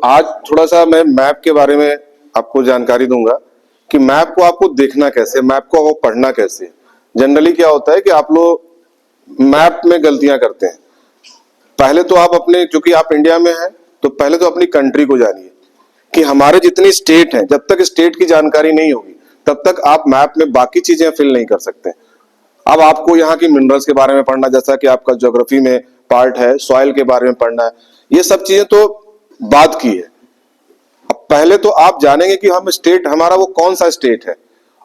आज थोड़ा सा मैं मैप के बारे में आपको जानकारी दूंगा कि मैप को आपको देखना कैसे, मैप को आपको पढ़ना कैसे। जनरली क्या होता है कि आप लोग मैप में गलतियां करते हैं। पहले तो आप अपने, क्योंकि आप इंडिया में हैं, तो पहले तो अपनी कंट्री को जानिए कि हमारे जितनी स्टेट हैं, जब तक स्टेट की जानकारी नहीं होगी तब तक आप मैप में बाकी चीजें फिल नहीं कर सकते। अब आपको यहाँ की मिनरल्स के बारे में पढ़ना, जैसा कि आपका ज्योग्राफी में पार्ट है, सॉइल के बारे में पढ़ना है, ये सब चीजें तो बात की है। अब पहले तो आप जानेंगे कि हम स्टेट, हमारा वो कौन सा स्टेट है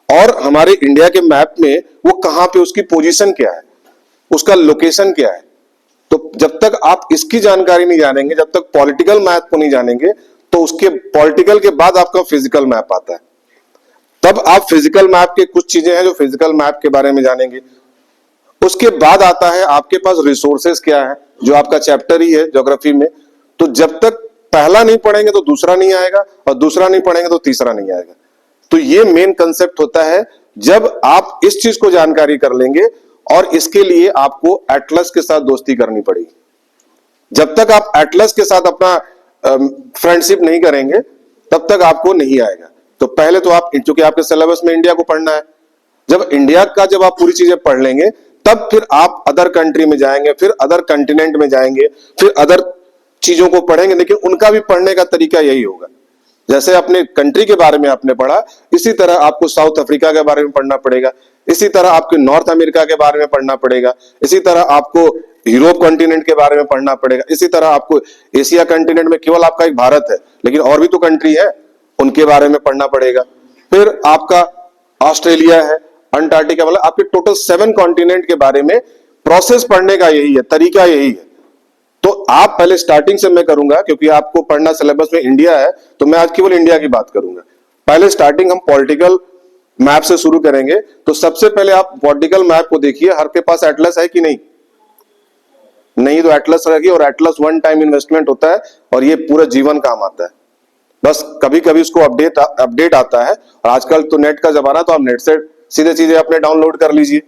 और हमारे इंडिया के मैप में वो कहाँ पे, उसकी पोजीशन क्या है, उसका लोकेशन क्या है। तो जब तक आप इसकी जानकारी नहीं जानेंगे, जब तक पॉलिटिकल मैप को नहीं जानेंगे, तो उसके पॉलिटिकल के बाद आपका फिजिकल मैप आता है। तब आप फिजिकल मैप के कुछ चीजें हैं जो फिजिकल मैप के बारे में जानेंगे। उसके बाद आता है आपके पास रिसोर्सेस क्या है, जो आपका चैप्टर ही है ज्योग्राफी में। तो जब तक पहला नहीं पढ़ेंगे तो दूसरा नहीं आएगा, और दूसरा नहीं पढ़ेंगे तो तीसरा नहीं आएगा। तो ये मेन कंसेप्ट होता है। जब आप इस चीज को जानकारी कर लेंगे, और इसके लिए आपको एटलस के साथ दोस्ती करनी पड़ेगी। जब तक आप एटलस के साथ अपना फ्रेंडशिप नहीं करेंगे तब तक आपको नहीं आएगा। तो पहले तो आप, क्योंकि आपके सिलेबस में इंडिया को पढ़ना है, जब इंडिया का जब आप पूरी चीजें पढ़ लेंगे तब फिर आप अदर कंट्री में जाएंगे, फिर अदर कंटिनेंट में जाएंगे, फिर अदर चीजों को पढ़ेंगे। लेकिन उनका भी पढ़ने का तरीका यही होगा। जैसे अपने कंट्री के बारे में आपने पढ़ा, इसी तरह आपको साउथ अफ्रीका के बारे में पढ़ना पड़ेगा, इसी तरह आपको नॉर्थ अमेरिका के बारे में पढ़ना पड़ेगा, इसी तरह आपको यूरोप कॉन्टिनेंट के बारे में पढ़ना पड़ेगा, इसी तरह आपको एशिया कॉन्टिनेंट में केवल आपका एक भारत है, लेकिन और भी तो कंट्री है, उनके बारे में पढ़ना पड़ेगा। फिर आपका ऑस्ट्रेलिया है, अंटार्कटिका, मतलब आपके टोटल 7 कॉन्टिनेंट के बारे में प्रोसेस पढ़ने का यही है, तरीका यही है। तो आप पहले स्टार्टिंग से मैं करूंगा, क्योंकि आपको पढ़ना सिलेबस में इंडिया है, तो मैं आज केवल इंडिया की बात करूंगा। पहले स्टार्टिंग हम पॉलिटिकल मैप से शुरू करेंगे। तो सबसे पहले आप पॉलिटिकल मैप को देखिए, हर के पास एटलस है कि नहीं? नहीं तो एटलस रखिए, और एटलस वन टाइम इन्वेस्टमेंट होता है और ये पूरा जीवन काम आता है। बस कभी कभी उसको अपडेट आता है, और आजकल तो नेट का जमाना, तो आप नेट से सीधे चीजें अपने डाउनलोड कर लीजिए।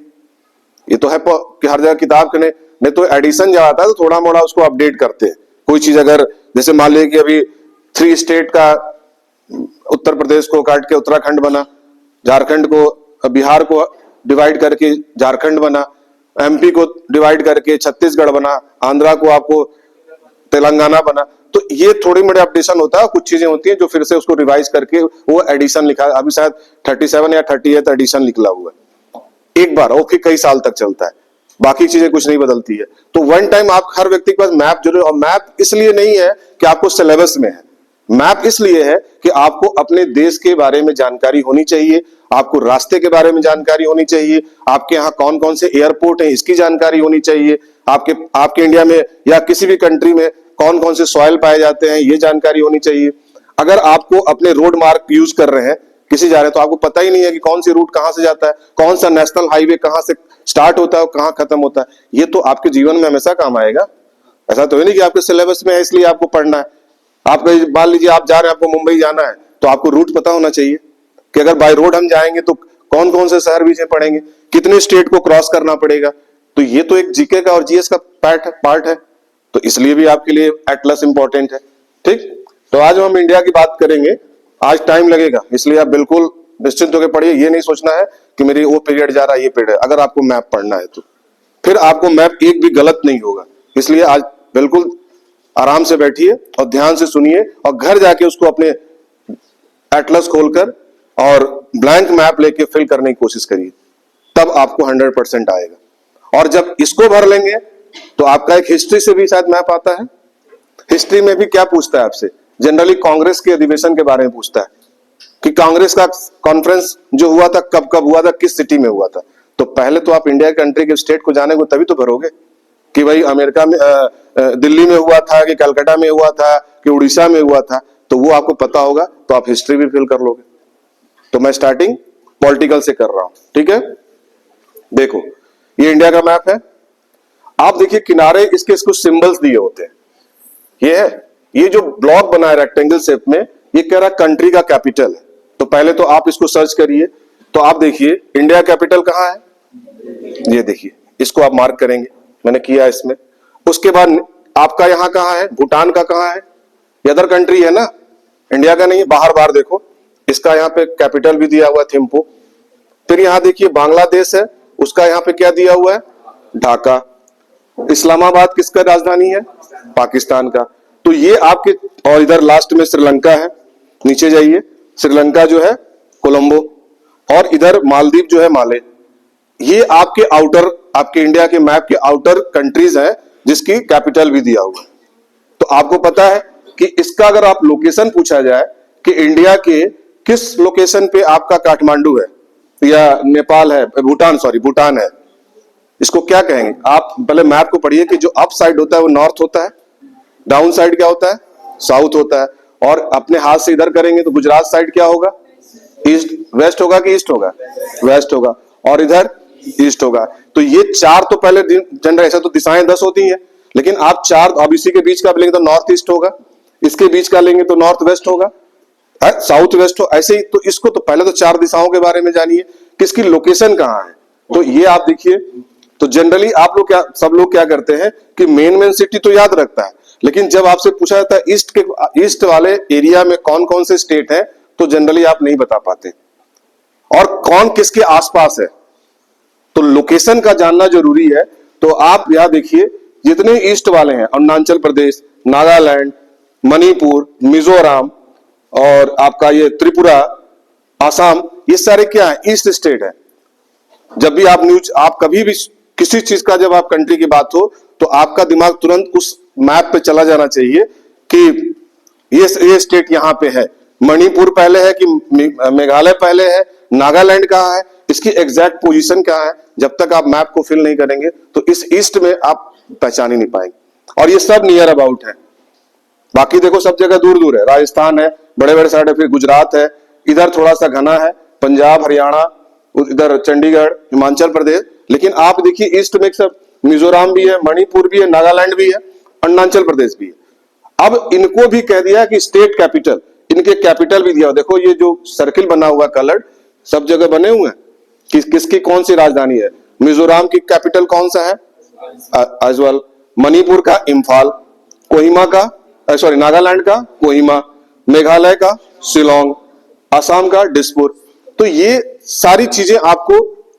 ये तो है कि हर जगह किताब के नहीं तो एडिशन जब आता है तो थोड़ा मोड़ा उसको अपडेट करते हैं। कोई चीज अगर, जैसे मान लीजिए कि अभी 3 स्टेट का, उत्तर प्रदेश को काट के उत्तराखंड बना, झारखंड को, बिहार को डिवाइड करके झारखंड बना, एमपी को डिवाइड करके छत्तीसगढ़ बना, आंध्रा को आपको तेलंगाना बना। तो ये थोड़ी मोड़ी अपडेशन होता है, कुछ चीजें होती हैं जो फिर से उसको रिवाइज करके वो एडिशन लिखा, अभी शायद 37 या 38 एडिशन निकला हुआ है एक बार, और फिर कई साल तक चलता है, बाकी चीजें कुछ नहीं बदलती है। तो वन टाइम आप, हर व्यक्ति के पास मैप जरूर, और मैप इसलिए नहीं है कि आपको सिलेबस में है, मैप इसलिए है कि आपको अपने देश के बारे में जानकारी होनी चाहिए, आपको रास्ते के बारे में जानकारी होनी चाहिए, आपके यहाँ कौन कौन से एयरपोर्ट हैं इसकी जानकारी होनी चाहिए, आपके इंडिया में या किसी भी कंट्री में कौन कौन से सॉइल पाए जाते हैं ये जानकारी होनी चाहिए। अगर आपको अपने रोड मार्क यूज कर रहे हैं, किसी जा रहे हैं, तो आपको पता ही नहीं है कि कौन सी रूट कहां से जाता है, कौन सा नेशनल हाईवे कहां से स्टार्ट होता है और कहां खत्म होता है, ये तो आपके जीवन में हमेशा काम आएगा। ऐसा तो है नहीं कि आपके सिलेबस में है इसलिए आपको पढ़ना है। आप मान लीजिए आप जा रहे हैं, आपको मुंबई जाना है, तो आपको रूट पता होना चाहिए कि अगर बाय रोड हम जाएंगे तो कौन कौन से शहर बीच में पड़ेंगे, कितने स्टेट को क्रॉस करना पड़ेगा। तो ये तो एक जीके का और जीएस का पार्ट है। तो इसलिए भी आपके लिए एटलस इंपॉर्टेंट है। ठीक, तो आज हम इंडिया की बात करेंगे। आज टाइम लगेगा, इसलिए आप बिल्कुल निश्चिंत होकर पढ़िए। ये नहीं सोचना है कि मेरी वो पीरियड जा रहा है, ये पीरियड। अगर आपको मैप पढ़ना है तो फिर आपको मैप एक भी गलत नहीं होगा। इसलिए आज बिल्कुल आराम से बैठिए और ध्यान से सुनिए, और घर जाके उसको अपने एटलस खोलकर और ब्लैंक मैप लेके फिल करने की कोशिश करिए, तब आपको 100% आएगा। और जब इसको भर लेंगे तो आपका एक हिस्ट्री से भी शायद मैप आता है। हिस्ट्री में भी क्या पूछता है आपसे, जनरली कांग्रेस के अधिवेशन के बारे में पूछता है कि कांग्रेस का कॉन्फ्रेंस जो हुआ था कब कब हुआ था, किस सिटी में हुआ था। तो पहले तो आप इंडिया कंट्री के स्टेट को जाने को तभी तो भरोगे कि भाई अमेरिका में, दिल्ली में हुआ था कि कलकत्ता में हुआ था कि उड़ीसा में हुआ था। तो वो आपको पता होगा तो आप हिस्ट्री भी फिल कर लोगे। तो मैं स्टार्टिंग पॉलिटिकल से कर रहा हूं, ठीक है। देखो ये इंडिया का मैप है। आप देखिए किनारे इसके कुछ सिंबल्स दिए होते हैं। ये है, ये जो ब्लॉक बना है रेक्टेंगल शेप में, ये कह रहा कंट्री का कैपिटल है। तो पहले तो आप इसको सर्च करिए, तो आप देखिए इंडिया कैपिटल कहां है, ये देखिए, इसको आप मार्क करेंगे, मैंने किया इसमें। उसके बाद आपका यहां कहां है, भूटान का कहां है, ये अदर कंट्री है ना, इंडिया का नहीं है। बाहर बाहर देखो, इसका यहाँ पे कैपिटल भी दिया हुआ है थिम्पू। फिर यहाँ देखिए बांग्लादेश है, उसका यहाँ पे क्या दिया हुआ है, ढाका। इस्लामाबाद किसका राजधानी है, पाकिस्तान का। तो ये आपके, और इधर लास्ट में श्रीलंका है, नीचे जाइए, श्रीलंका जो है कोलंबो, और इधर मालदीव जो है माले। ये आपके आउटर, आपके इंडिया के मैप के आउटर कंट्रीज हैं जिसकी कैपिटल भी दिया हुआ है। तो आपको पता है कि इसका अगर आप लोकेशन पूछा जाए कि इंडिया के किस लोकेशन पे आपका काठमांडू है या नेपाल है, भूटान है, इसको क्या कहेंगे आप? पहले मैप को पढ़िए कि जो अप साइड होता है वो नॉर्थ होता है, डाउन साइड क्या होता है, साउथ होता है। और अपने हाथ से इधर करेंगे तो गुजरात साइड क्या होगा, ईस्ट, वेस्ट होगा कि ईस्ट होगा, वेस्ट होगा, और इधर ईस्ट होगा। तो ये चार तो पहले जनरल, ऐसा तो दिशाएं 10 होती हैं, लेकिन आप चार, अब इसी के बीच का लेंगे तो नॉर्थ ईस्ट होगा, इसके बीच का लेंगे तो नॉर्थ वेस्ट होगा, साउथ वेस्ट हो, ऐसे ही। तो इसको तो पहले तो चार दिशाओं के बारे में जानिए कि इसकी लोकेशन कहाँ है। तो ये आप देखिए, तो जनरली आप लोग क्या, सब लोग क्या करते हैं कि मेन सिटी तो याद रखता है, लेकिन जब आपसे पूछा जाता है ईस्ट वाले एरिया में कौन कौन से स्टेट है, तो जनरली आप नहीं बता पाते, और कौन किसके आसपास है। तो लोकेशन का जानना जरूरी है। तो आप यहां देखिए, जितने ईस्ट वाले हैं, अरुणाचल प्रदेश, नागालैंड, मणिपुर, मिजोरम, और आपका ये त्रिपुरा, आसाम, ये सारे क्या है, ईस्ट स्टेट है। जब भी आप न्यूज, आप कभी भी किसी चीज का, जब आप कंट्री की बात हो, तो आपका दिमाग तुरंत उस मैप पे चला जाना चाहिए कि ये स्टेट यहां पे है, मणिपुर पहले है कि मेघालय पहले है, नागालैंड कहाँ है, इसकी एग्जैक्ट पोजीशन क्या है। जब तक आप मैप को फिल नहीं करेंगे तो इस ईस्ट में आप पहचान ही नहीं पाएंगे। और ये सब नियर अबाउट है, बाकी देखो सब जगह दूर दूर है, राजस्थान है, बड़े बड़े साइड है, फिर गुजरात है, इधर थोड़ा सा घना है, पंजाब, हरियाणा, इधर चंडीगढ़, हिमाचल प्रदेश। लेकिन आप देखिए ईस्ट में सब, मिजोरम भी है, मणिपुर भी है, नागालैंड भी है, अरुणाचल प्रदेश भी है। अब इनको भी कह दिया कि स्टेट कैपिटल, इनके कैपिटल भी दिया। देखो ये जो सर्किल बना हुआ कलर्ड, सब जगह बने हुए हैं, किसकी कौन सी राजधानी है। मिजोरम की कैपिटल कौन सा है, आइजवाल, मणिपुर का इम्फाल, कोहिमा का, सॉरी नागालैंड का कोहिमा, मेघालय का शिलोंग, असम का दिसपुर। तो ये सारी चीजें आपको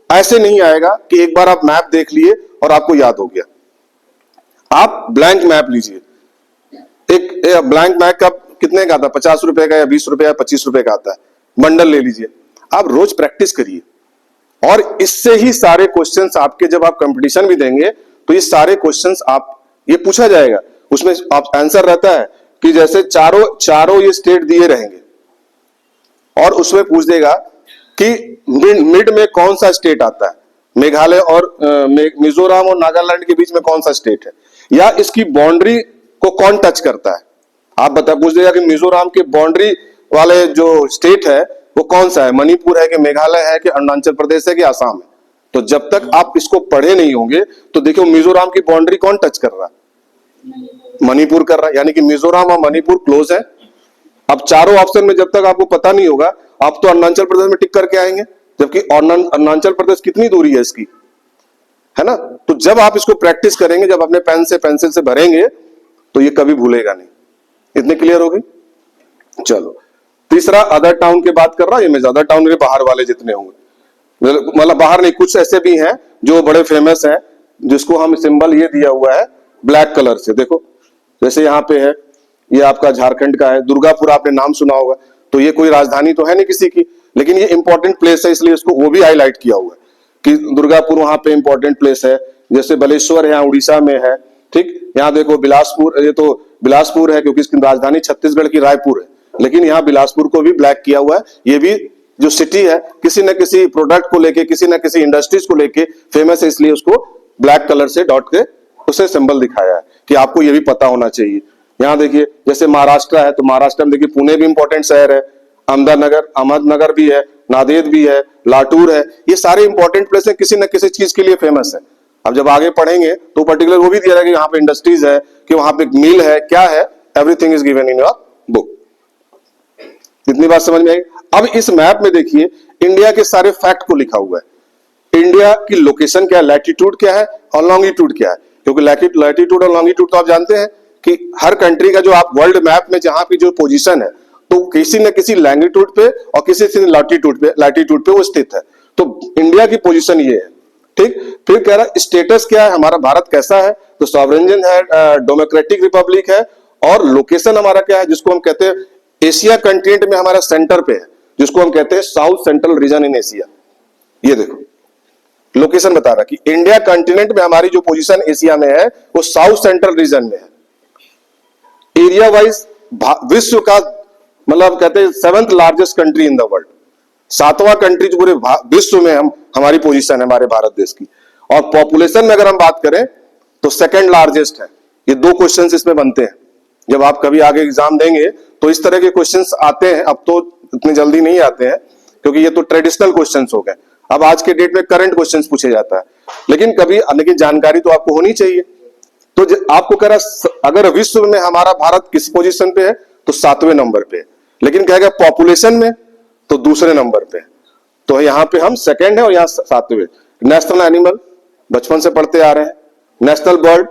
ऐसे नहीं आएगा कि एक बार आप मैप देख लिए और आपको याद हो गया। आप ब्लैंक मैप लीजिए, एक ब्लैंक मैप का कितने का आता है, 50 रुपए का या 20 रुपए या 25 रुपए का आता है, बंडल ले लीजिए। आप रोज प्रैक्टिस करिए, और इससे ही सारे क्वेश्चंस आपके, जब आप कंपटीशन भी देंगे तो ये सारे क्वेश्चंस आप, ये पूछा जाएगा, उसमें आप आंसर रहता है कि जैसे चारों ये स्टेट दिए रहेंगे, और उसमें पूछ देगा कि मिड में कौन सा स्टेट आता है, मेघालय और मिजोरम और नागालैंड के बीच में कौन सा स्टेट है, या इसकी बाउंड्री को कौन टच करता है। आप बता, पूछ देगा कि मिजोरम के बाउंड्री वाले जो स्टेट है वो कौन सा है, मणिपुर है कि मेघालय है कि अरुणाचल प्रदेश है कि आसाम है। तो जब तक आप इसको पढ़े नहीं होंगे तो देखो मिजोरम की बाउंड्री कौन टच कर रहा है, मणिपुर कर रहा है, यानी कि मिजोरम और मणिपुर क्लोज है। अब चारों ऑप्शन में जब तक आपको पता नहीं होगा, आप तो अरुणाचल प्रदेश में टिक करके आएंगे, जबकि अरुणाचल प्रदेश कितनी दूरी है इसकी, है ना। तो जब आप इसको प्रैक्टिस करेंगे, जब अपने पेन से पेंसिल से भरेंगे, तो ये कभी भूलेगा नहीं। इतने क्लियर होगी। चलो तीसरा, अदर टाउन की बात कर रहा हूं, ये मैं ज्यादा टाउन के बाहर वाले जितने होंगे, मतलब बाहर नहीं, कुछ ऐसे भी हैं जो बड़े फेमस हैं, जिसको हम सिंबल ये दिया हुआ है ब्लैक कलर से। देखो जैसे यहाँ पे है, ये आपका झारखंड का है, दुर्गापुर, आपने नाम सुना होगा। तो ये कोई राजधानी तो है नहीं किसी की, लेकिन ये इंपॉर्टेंट प्लेस है, इसलिए इसको वो भी हाईलाइट किया हुआ है कि दुर्गापुर वहां पे इंपॉर्टेंट प्लेस है। जैसे बलेश्वर यहाँ उड़ीसा में है, ठीक। यहाँ देखो बिलासपुर, ये तो बिलासपुर है क्योंकि इसकी राजधानी छत्तीसगढ़ की रायपुर है, लेकिन यहाँ बिलासपुर को भी ब्लैक किया हुआ है। ये भी जो सिटी है किसी न किसी प्रोडक्ट को लेके, किसी न किसी इंडस्ट्रीज को लेके फेमस है, इसलिए उसको ब्लैक कलर से डॉट के उसे सिंबल दिखाया है कि आपको ये भी पता होना चाहिए। यहाँ देखिए जैसे महाराष्ट्र है, तो महाराष्ट्र में देखिए पुणे भी इंपॉर्टेंट शहर है, अहमदनगर भी है, नांदेड़ भी है, लातूर है, ये सारे इंपॉर्टेंट प्लेस है, किसी न किसी चीज के लिए फेमस है। अब जब आगे पढ़ेंगे तो पर्टिकुलर वो भी दिया रहेगा कि यहाँ पे इंडस्ट्रीज है, कि वहां पे मिल है, क्या है, everything is given in your book. इतनी बात समझ में आई। अब इस मैप में देखिए इंडिया के सारे फैक्ट को लिखा हुआ है। इंडिया की लोकेशन क्या है, लैटिट्यूड क्या है और लॉन्गिट्यूड क्या है, क्योंकि लैटिट्यूड और लॉन्गिट्यूड तो आप जानते हैं कि हर कंट्री का जो आप वर्ल्ड मैप में जहां की जो पोजीशन है, तो किसी न किसी लैंगिट्यूड पे और किसी न लैटिट्यूड पे वो स्थित है। तो इंडिया की पोजीशन ये है, ठीक। फिर कह रहा स्टेटस क्या है, हमारा भारत कैसा है, तो सॉवरेन है, डेमोक्रेटिक रिपब्लिक है, और लोकेशन हमारा क्या है, जिसको हम कहते हैं एशिया कंटिनेंट में हमारा सेंटर पे है, जिसको हम कहते हैं south central region in Asia. ये देखो लोकेशन बता रहा कि इंडिया कंटिनेंट में हमारी जो पोजीशन एशिया में है वो साउथ सेंट्रल रीजन में है। एरिया वाइज विश्व का मतलब कहते हैं 7th largest country in the world, 7वां कंट्री जो पूरे विश्व में हमारी पोजीशन है हमारे भारत देश की। और पॉपुलेशन में अगर हम बात करें तो 2nd लार्जेस्ट है। ये 2 क्वेश्चंस इसमें बनते हैं, जब आप कभी आगे एग्जाम देंगे तो इस तरह के क्वेश्चंस आते हैं। अब तो इतनी जल्दी नहीं आते हैं क्योंकि ये तो ट्रेडिशनल क्वेश्चंस हो गए, अब आज के डेट में करंट क्वेश्चंस पूछे जाता है, लेकिन जानकारी तो आपको होनी चाहिए। तो आपको कह रहा अगर विश्व में हमारा भारत किस पोजीशन पे है, तो 7वें नंबर पे, लेकिन कहेगा पॉपुलेशन में तो 2रे नंबर पे। तो यहाँ पे हम 2nd है और यहाँ 7वें। नेशनल एनिमल बचपन से पढ़ते आ रहे हैं, नेशनल बर्ड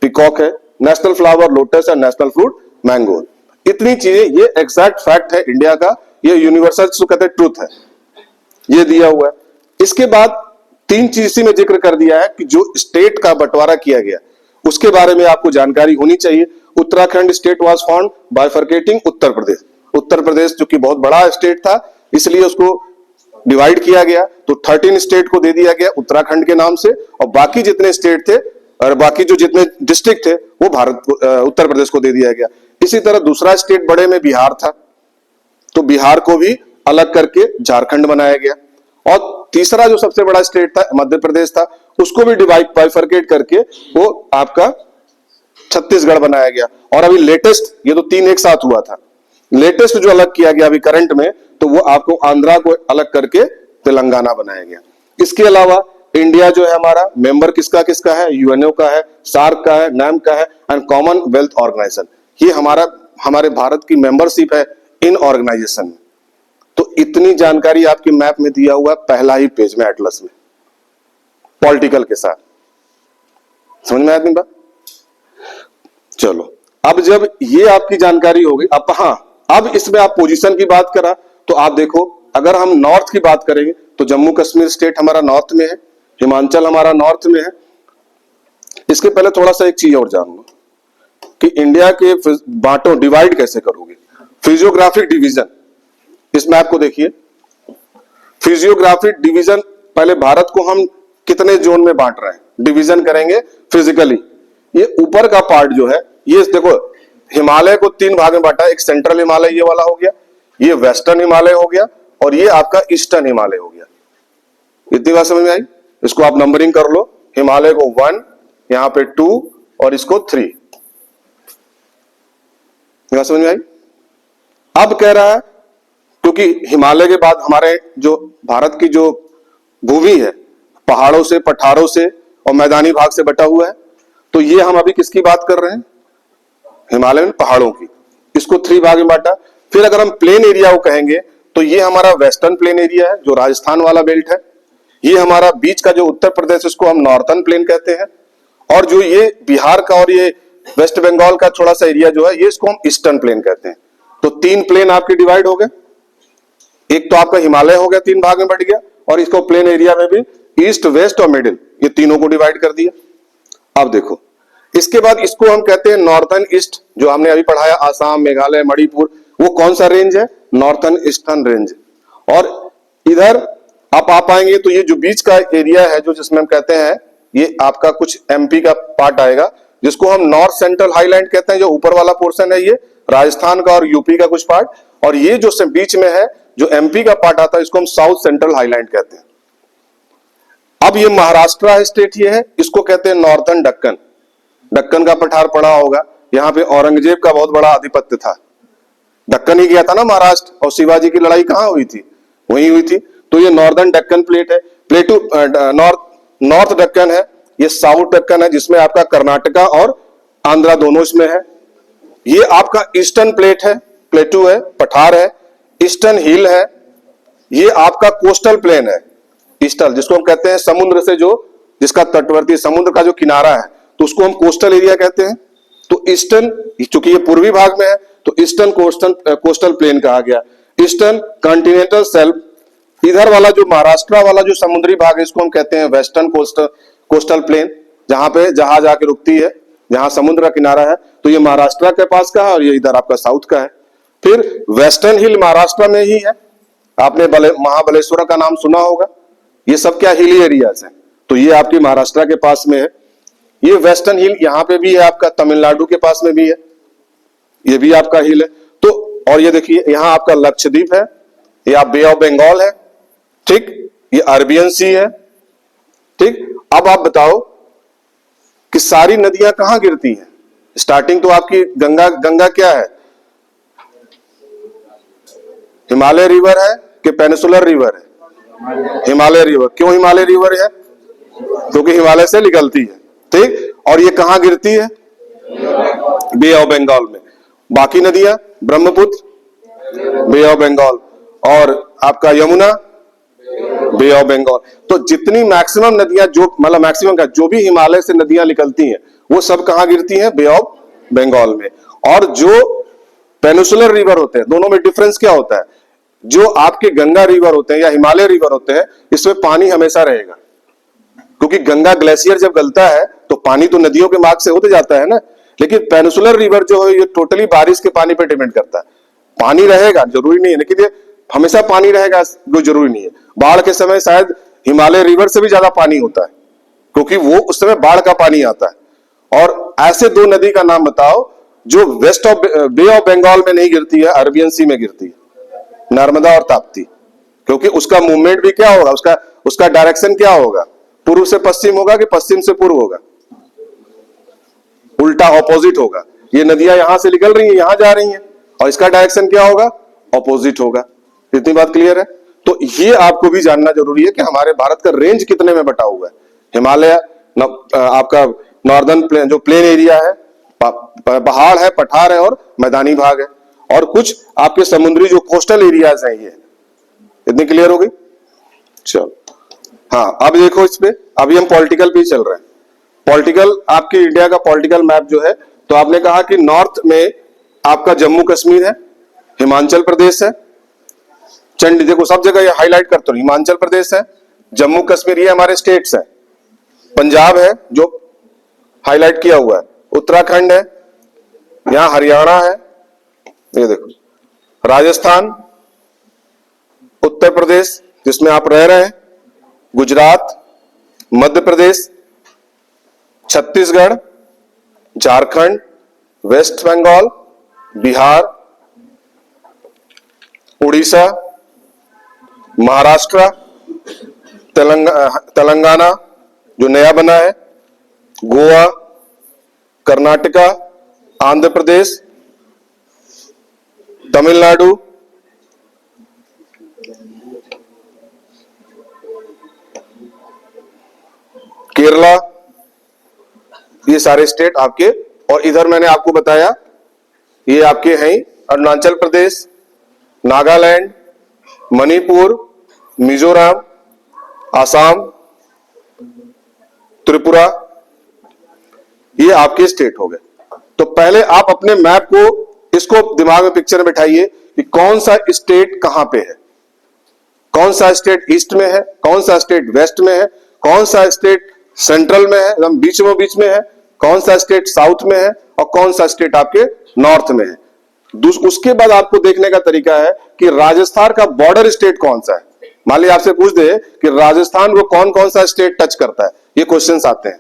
पीकॉक है, नेशनल फ्लावर लोटस है, नेशनल फ्रूट मैंगो। इतनी चीजें, ये एग्जैक्ट फैक्ट है इंडिया का, ये यूनिवर्सल कहते हैं ट्रूथ है, ये दिया हुआ है। इसके बाद 3 चीज इसी में जिक्र कर दिया है कि जो स्टेट का बंटवारा किया गया उसके बारे में आपको जानकारी होनी चाहिए। Uttarakhand state was found bifurcating Uttar Pradesh. Uttar Pradesh जो कि बहुत बड़ा स्टेट था, इसलिए उसको डिवाइड किया गया, तो 13 स्टेट को दे दिया गया उत्तराखंड के नाम से, और बाकी जितने स्टेट थे और बाकी जो जितने डिस्ट्रिक्ट थे वो उत्तर प्रदेश को दे दिया गया। इसी तरह दूसरा स्टेट बड़े में बिहार था, तो बिहार को भी अलग करके झारखंड बनाया गया। और तीसरा जो सबसे बड़ा स्टेट था मध्य प्रदेश था, उसको भी बाइफरकेट करके वो आपका छत्तीसगढ़ बनाया गया। और अभी लेटेस्ट, ये तो 3 एक साथ हुआ था, लेटेस्ट जो अलग किया गया अभी करंट में, तो वो आपको आंध्रा को अलग करके तेलंगाना बनाया गया। इसके अलावा इंडिया जो है हमारा मेंबर किसका किसका है, यूएनओ का है, सार्क का है, नैम का है, एंड कॉमनवेल्थ ऑर्गेनाइजेशन। ये हमारे भारत की मेंबरशिप है इन ऑर्गेनाइजेशन में। तो इतनी जानकारी आपके मैप में दिया हुआ है, पहला ही पेज में एटलस में पॉलिटिकल के साथ। समझ में आया नहीं बात? चलो, अब जब ये आपकी जानकारी हो गई, अब इसमें आप पोजीशन की बात करा तो आप देखो, अगर हम नॉर्थ की बात करेंगे तो जम्मू कश्मीर स्टेट हमारा नॉर्थ में है, हिमाचल हमारा नॉर्थ में है। इसके पहले थोड़ा सा एक चीज और जान लो कि इंडिया के बांटो डिवाइड कैसे करोगे। फिजियोग्राफिक डिवीजन, इस मैप को देखिए, फिजियोग्राफिक डिवीजन, पहले भारत को हम कितने जोन में बांट रहे हैं, डिवीजन करेंगे फिजिकली। ये ऊपर का पार्ट जो है, ये देखो हिमालय को 3 भाग में बांटा, एक सेंट्रल हिमालय ये वाला हो गया, ये वेस्टर्न हिमालय हो गया, और ये आपका ईस्टर्न हिमालय हो गया। इतनी बात समझ में आई? इसको आप नंबरिंग कर लो, हिमालय को 1, यहां पे 2 और इसको 3। बात समझ में आई? अब कह रहा है क्योंकि हिमालय के बाद हमारे जो भारत की जो भूमि है पहाड़ों से, पठारों से और मैदानी भाग से बटा हुआ है, तो ये हम अभी किसकी बात कर रहे हैं, हिमालय में पहाड़ों की। इसको 3 भाग में बांटा। फिर अगर हम प्लेन एरिया को कहेंगे तो ये हमारा वेस्टर्न प्लेन एरिया है जो राजस्थान वाला बेल्ट है। ये हमारा बीच का जो उत्तर प्रदेश, इसको हम नॉर्थर्न प्लेन कहते हैं। और जो ये बिहार का और ये वेस्ट बंगाल का थोड़ा सा एरिया जो है, ये इसको हम ईस्टर्न प्लेन कहते हैं। तो 3 प्लेन आपके डिवाइड हो गए। एक तो आपका हिमालय हो गया, 3 भाग में बट गया, और इसको प्लेन एरिया में भी ईस्ट, वेस्ट और मिडिल, ये तीनों को डिवाइड कर दिया। अब देखो, इसके बाद इसको हम कहते हैं नॉर्थर्न ईस्ट, जो हमने अभी पढ़ाया, आसाम, मेघालय, मणिपुर, वो कौन सा रेंज है, नॉर्थर्न ईस्टर्न रेंज। और इधर आप आ पाएंगे तो ये जो बीच का एरिया है, जो जिसमें हम कहते हैं, ये आपका कुछ एमपी का पार्ट आएगा, जिसको हम नॉर्थ सेंट्रल हाईलैंड कहते हैं। जो ऊपर वाला पोर्शन है ये राजस्थान का और यूपी का कुछ पार्ट, और ये जो बीच में है जो एमपी का पार्ट आता है, इसको हम साउथ सेंट्रल हाईलैंड कहते हैं। अब ये महाराष्ट्र स्टेट ये है, इसको कहते हैं नॉर्थर्न दक्कन। दक्कन का पठार पड़ा होगा, यहाँ पे औरंगजेब का बहुत बड़ा आधिपत्य था, दक्कन ही गया था ना महाराष्ट्र, और शिवाजी की लड़ाई कहाँ हुई थी, वहीं हुई थी। तो ये नॉर्दर्न दक्कन प्लेट है, नॉर्थ दक्कन है, ये साउथ दक्कन है, जिसमें आपका कर्नाटका और आंध्रा दोनों इसमें है। ये आपका ईस्टर्न प्लेट है, प्लेटू है, पठार है, ईस्टर्न हिल है। ये आपका कोस्टल प्लेन है, ईस्टर्न, जिसको हम कहते हैं समुद्र से जो, जिसका तटवर्ती समुद्र का जो किनारा है, तो उसको हम कोस्टल एरिया कहते हैं। तो ईस्टर्न, चूंकि ये पूर्वी भाग में है तो ईस्टर्न कोस्टल प्लेन कहा गया। ईस्टर्न कॉन्टिनेंटल शेल्फ, इधर वाला जो महाराष्ट्र वाला जो समुद्री भाग है इसको हम कहते हैं वेस्टर्न कोस्टल प्लेन, जहां पे जहाज आके रुकती है, जहां समुद्र का किनारा है, तो ये महाराष्ट्र के पास का है और ये इधर आपका साउथ का है। फिर वेस्टर्न हिल महाराष्ट्र में ही है, आपने महाबलेश्वर का नाम सुना होगा, ये सब क्या हिली एरियाज है, तो ये आपकी महाराष्ट्र के पास में है। ये वेस्टर्न हिल यहाँ पे भी है, आपका तमिलनाडु के पास में भी है, ये भी आपका हिल है। तो और ये देखिए यहाँ आपका लक्षद्वीप है, ये आप बे ऑफ बंगाल है, ठीक, ये अरबियन सी है, ठीक। अब आप बताओ कि सारी नदियां कहां गिरती हैं? स्टार्टिंग तो आपकी गंगा क्या है? हिमालय रिवर है कि पेनिसुलर रिवर है? हिमालय रिवर। क्यों हिमालय रिवर है? क्योंकि हिमालय से निकलती है, ठीक। और ये कहां गिरती है? बे ऑफ बंगाल में। बाकी नदियां ब्रह्मपुत्र बे ऑफ बंगाल, और आपका यमुना बे ऑफ बंगाल। तो जितनी मैक्सिमम नदियां, जो मतलब मैक्सिमम का जो भी हिमालय से नदियां निकलती हैं वो सब कहां गिरती हैं? बे ऑफ बंगाल में। और जो पेनिसुलर रिवर होते हैं, दोनों में डिफरेंस क्या होता है? जो आपके गंगा रिवर होते हैं या हिमालय रिवर होते हैं, इसमें पानी हमेशा रहेगा, क्योंकि गंगा ग्लेशियर जब गलता है तो पानी तो नदियों के मार्ग से होते जाता है ना। लेकिन पेनिसुलर रिवर जो है ये टोटली बारिश के पानी पर डिपेंड करता है। पानी रहेगा जरूरी नहीं है, लेकिन ये हमेशा पानी रहेगा वो जरूरी नहीं है। बाढ़ के समय शायद हिमालय रिवर से भी ज्यादा पानी होता है, क्योंकि वो उस समय बाढ़ का पानी आता है। और ऐसे दो नदी का नाम बताओ जो west of Bay of Bengal में नहीं गिरती है, अरबियन सी में गिरती है, नर्मदा और ताप्ती। क्योंकि उसका मूवमेंट भी क्या होगा, उसका डायरेक्शन क्या होगा? पूर्व से पश्चिम होगा कि पश्चिम से पूर्व होगा? उल्टा ऑपोजिट होगा। ये नदियां यहां से निकल रही हैं, यहां जा रही हैं, और इसका डायरेक्शन क्या होगा? ऑपोजिट होगा। इतनी बात क्लियर है? तो ये आपको भी जानना जरूरी है कि हमारे भारत का रेंज कितने में बटा हुआ है। हिमालय आपका नॉर्दर्न प्लेन, जो प्लेन एरिया है, पहाड़ है, पठार है और मैदानी भाग है, और कुछ आपके समुद्री जो कोस्टल एरियाज हैं। ये इतनी क्लियर हो गई? चलो, हाँ, अब देखो इस पे, अभी हम पॉलिटिकल पे चल रहे हैं। पॉलिटिकल, आपके इंडिया का पॉलिटिकल मैप जो है, तो आपने कहा कि नॉर्थ में आपका जम्मू कश्मीर है, हिमाचल प्रदेश है, चंडी, देखो सब जगह ये हाईलाइट करते हो, हिमाचल प्रदेश है, जम्मू कश्मीर, ये हमारे स्टेट्स है। पंजाब है जो हाईलाइट किया हुआ है, उत्तराखंड है, यहां हरियाणा है, ये देखो, राजस्थान, उत्तर प्रदेश जिसमें आप रह रहे हैं, गुजरात, मध्य प्रदेश, छत्तीसगढ़, झारखंड, वेस्ट बंगाल, बिहार, उड़ीसा, महाराष्ट्र, तेलंगाना जो नया बना है, गोवा, कर्नाटका, आंध्र प्रदेश, तमिलनाडु, केरला, ये सारे स्टेट आपके। और इधर मैंने आपको बताया ये आपके हैं अरुणाचल प्रदेश, नागालैंड, मणिपुर, मिजोरम, आसाम, त्रिपुरा, ये आपके स्टेट हो गए। तो पहले आप अपने मैप को, इसको दिमाग में पिक्चर में बिठाइए कि कौन सा स्टेट कहां पे है, कौन सा स्टेट ईस्ट में है, कौन सा स्टेट वेस्ट में है, कौन सा स्टेट सेंट्रल में है, एकदम बीच में है, कौन सा स्टेट साउथ में है, और कौन सा स्टेट आपके नॉर्थ में है। उसके बाद आपको देखने का तरीका है कि राजस्थान का बॉर्डर स्टेट कौन सा है। मान लीजिए आपसे पूछ दे कि राजस्थान को कौन कौन सा स्टेट टच करता है, ये क्वेश्चंस आते हैं,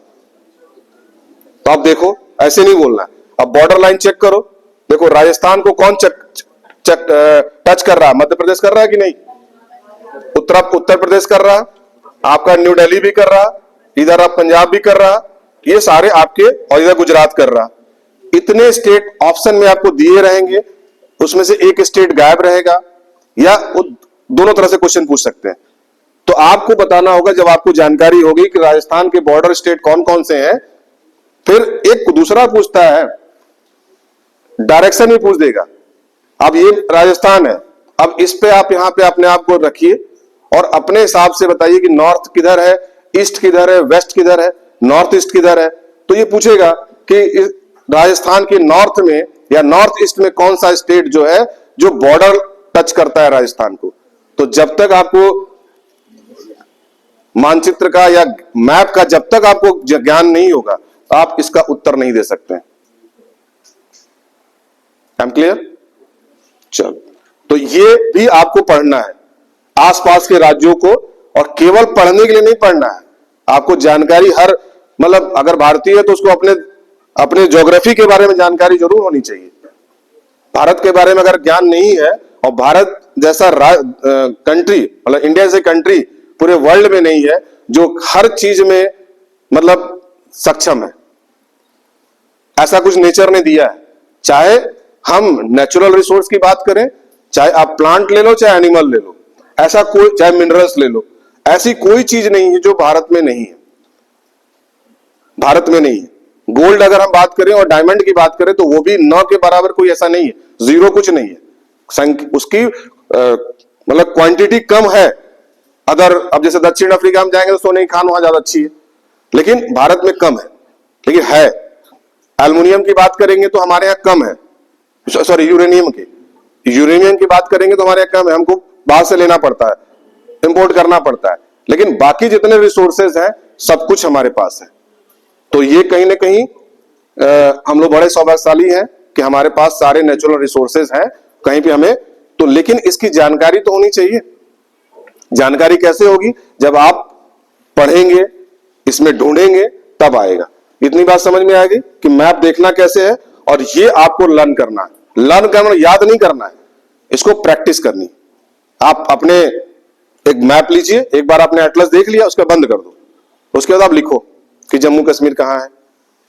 तो आप देखो, ऐसे नहीं बोलना। अब बॉर्डर लाइन चेक करो, देखो राजस्थान को कौन टच कर रहा है? मध्य प्रदेश कर रहा है कि नहीं? उत्तर प्रदेश कर रहा, आपका न्यू दिल्ली भी कर रहा, इधर आप पंजाब भी कर रहा, ये सारे आपके, और इधर गुजरात कर रहा। इतने स्टेट ऑप्शन में आपको दिए रहेंगे, उसमें से एक स्टेट गायब रहेगा, या दोनों तरह से क्वेश्चन पूछ सकते हैं। तो आपको बताना होगा, जब आपको जानकारी होगी कि राजस्थान के बॉर्डर स्टेट कौन कौन से हैं, फिर एक दूसरा पूछता है, डायरेक्शन भी पूछ देगा। अब ये राजस्थान है, अब इस पे आप यहां पे अपने आप को रखिए और अपने हिसाब से बताइए कि नॉर्थ किधर है, ईस्ट किधर है, वेस्ट किधर है, नॉर्थ ईस्ट किधर है। तो ये पूछेगा कि राजस्थान के नॉर्थ में या नॉर्थ ईस्ट में कौन सा स्टेट जो है जो बॉर्डर टच करता है राजस्थान को। तो जब तक आपको मानचित्र का या मैप का जब तक आपको ज्ञान नहीं होगा आप इसका उत्तर नहीं दे सकते। I am clear? चलो, तो ये भी आपको पढ़ना है आसपास के राज्यों को, और केवल पढ़ने के लिए नहीं पढ़ना है, आपको जानकारी हर मतलब अगर भारतीय है तो उसको अपने अपने ज्योग्राफी के बारे में जानकारी जरूर होनी चाहिए। भारत के बारे में अगर ज्ञान नहीं है और भारत जैसा कंट्री मतलब इंडिया जैसे कंट्री पूरे वर्ल्ड में नहीं है जो हर चीज में मतलब सक्षम है, ऐसा कुछ नेचर ने दिया है। चाहे हम नेचुरल रिसोर्स की बात करें, चाहे आप प्लांट ले लो चाहे एनिमल ले लो, ऐसा कोई, चाहे मिनरल्स ले लो, ऐसी कोई चीज नहीं है जो भारत में नहीं है। भारत में नहीं है। गोल्ड अगर हम बात करें और डायमंड की बात करें तो वो भी 9 के बराबर कोई ऐसा नहीं है, जीरो कुछ नहीं है। उसकी मतलब क्वांटिटी कम है। अगर अब जैसे दक्षिण अफ्रीका में जाएंगे तो सोने की खान वहां ज्यादा अच्छी है, लेकिन भारत में कम है, लेकिन है। एल्युमिनियम की बात करेंगे तो हमारे यहाँ कम है, सॉरी यूरेनियम की बात करेंगे तो हमारे यहाँ कम है, हमको बाहर से लेना पड़ता है, इंपोर्ट करना पड़ता है। लेकिन बाकी जितने रिसोर्सेज हैं सब कुछ हमारे पास है। तो ये कहीं ना कहीं हम लोग बड़े सौभाग्यशाली हैं कि हमारे पास सारे नेचुरल रिसोर्सेज हैं कहीं भी हमें तो, लेकिन इसकी जानकारी तो होनी चाहिए। जानकारी कैसे होगी? जब आप पढ़ेंगे, इसमें ढूंढेंगे, तब आएगा। इतनी बात समझ में आएगी कि मैप देखना कैसे है, और ये आपको लर्न करना है। लर्न करना याद नहीं करना है, इसको प्रैक्टिस करनी। आप अपने एक मैप लीजिए, एक बार आपने एटलस देख लिया उसका बंद कर दो, उसके बाद आप लिखो कि जम्मू कश्मीर कहाँ है,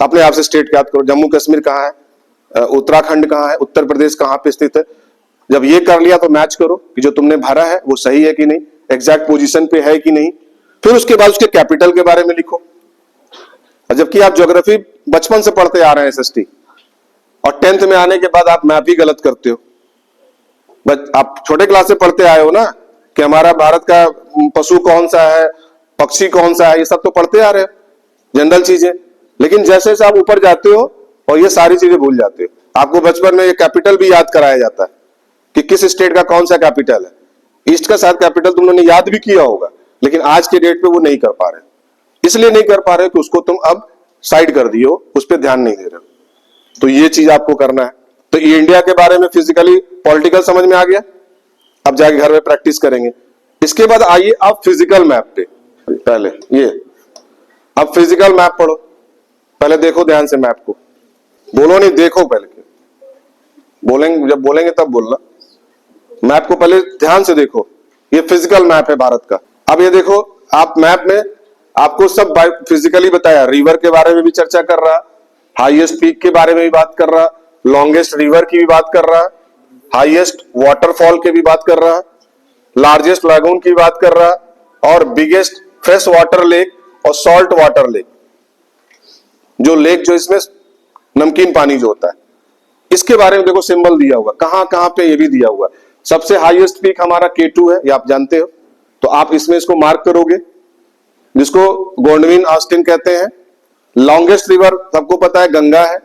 अपने आप से स्टेट याद करो, जम्मू कश्मीर कहाँ है, उत्तराखंड कहाँ है, उत्तर प्रदेश कहाँ पे स्थित है। जब ये कर लिया तो मैच करो कि जो तुमने भरा है वो सही है कि नहीं, एग्जैक्ट पोजीशन पे है कि नहीं। फिर उसके बाद उसके कैपिटल के बारे में लिखो। और जबकि आप ज्योग्राफी बचपन से पढ़ते आ रहे हैं एसएसटी, और 10th में आने के बाद आप मैप ही गलत करते हो। बट आप छोटे क्लास से पढ़ते आए हो ना कि हमारा भारत का पशु कौन सा है, पक्षी कौन सा है, ये सब तो पढ़ते आ रहे हो जनरल चीजें। लेकिन जैसे जैसे आप ऊपर जाते हो और ये सारी चीजें भूल जाते हो। आपको बचपन में ये कैपिटल भी याद कराया जाता है कि किस स्टेट का कौन सा कैपिटल है। ईस्ट का शायद कैपिटल तुम लोगों ने याद भी किया होगा, लेकिन आज के डेट पे वो नहीं कर पा रहे। इसलिए नहीं कर पा रहे कि उसको तुम अब साइड कर दिए हो, उस पर ध्यान नहीं दे रहे हो। तो ये चीज आपको करना है। तो ये इंडिया के बारे में फिजिकली पॉलिटिकल समझ में आ गया। अब जाके घर में प्रैक्टिस करेंगे। इसके बाद आइए आप फिजिकल मैप पे। पहले ये अब फिजिकल मैप पढ़ो, पहले देखो ध्यान से मैप को, बोलो नहीं, देखो पहले। बोलेंगे, जब बोलेंगे तब बोलना। मैप को पहले ध्यान से देखो, ये फिजिकल मैप है भारत का। अब ये देखो, आप मैप में आपको सब फिजिकली बताया, रिवर के बारे में भी चर्चा कर रहा, हाईएस्ट पीक के बारे में भी बात कर रहा, लॉन्गेस्ट रिवर की भी बात कर रहा, हाईएस्ट वाटरफॉल की भी बात कर रहा, लार्जेस्ट लगून की बात कर रहा, और बिगेस्ट फ्रेश वाटर लेक और सॉल्ट वाटर लेक, जो लेक जो इसमें नमकीन पानी जो होता है, इसके बारे में देखो सिंबल दिया हुआ, कहां कहां पे ये भी दिया हुआ। सबसे हाईएस्ट पीक हमारा K2 है, ये आप जानते हो, तो आप इसमें इसको मार्क करोगे, जिसको गोंडविन ऑस्टिन कहते हैं। लॉन्गेस्ट रिवर सबको पता है गंगा है।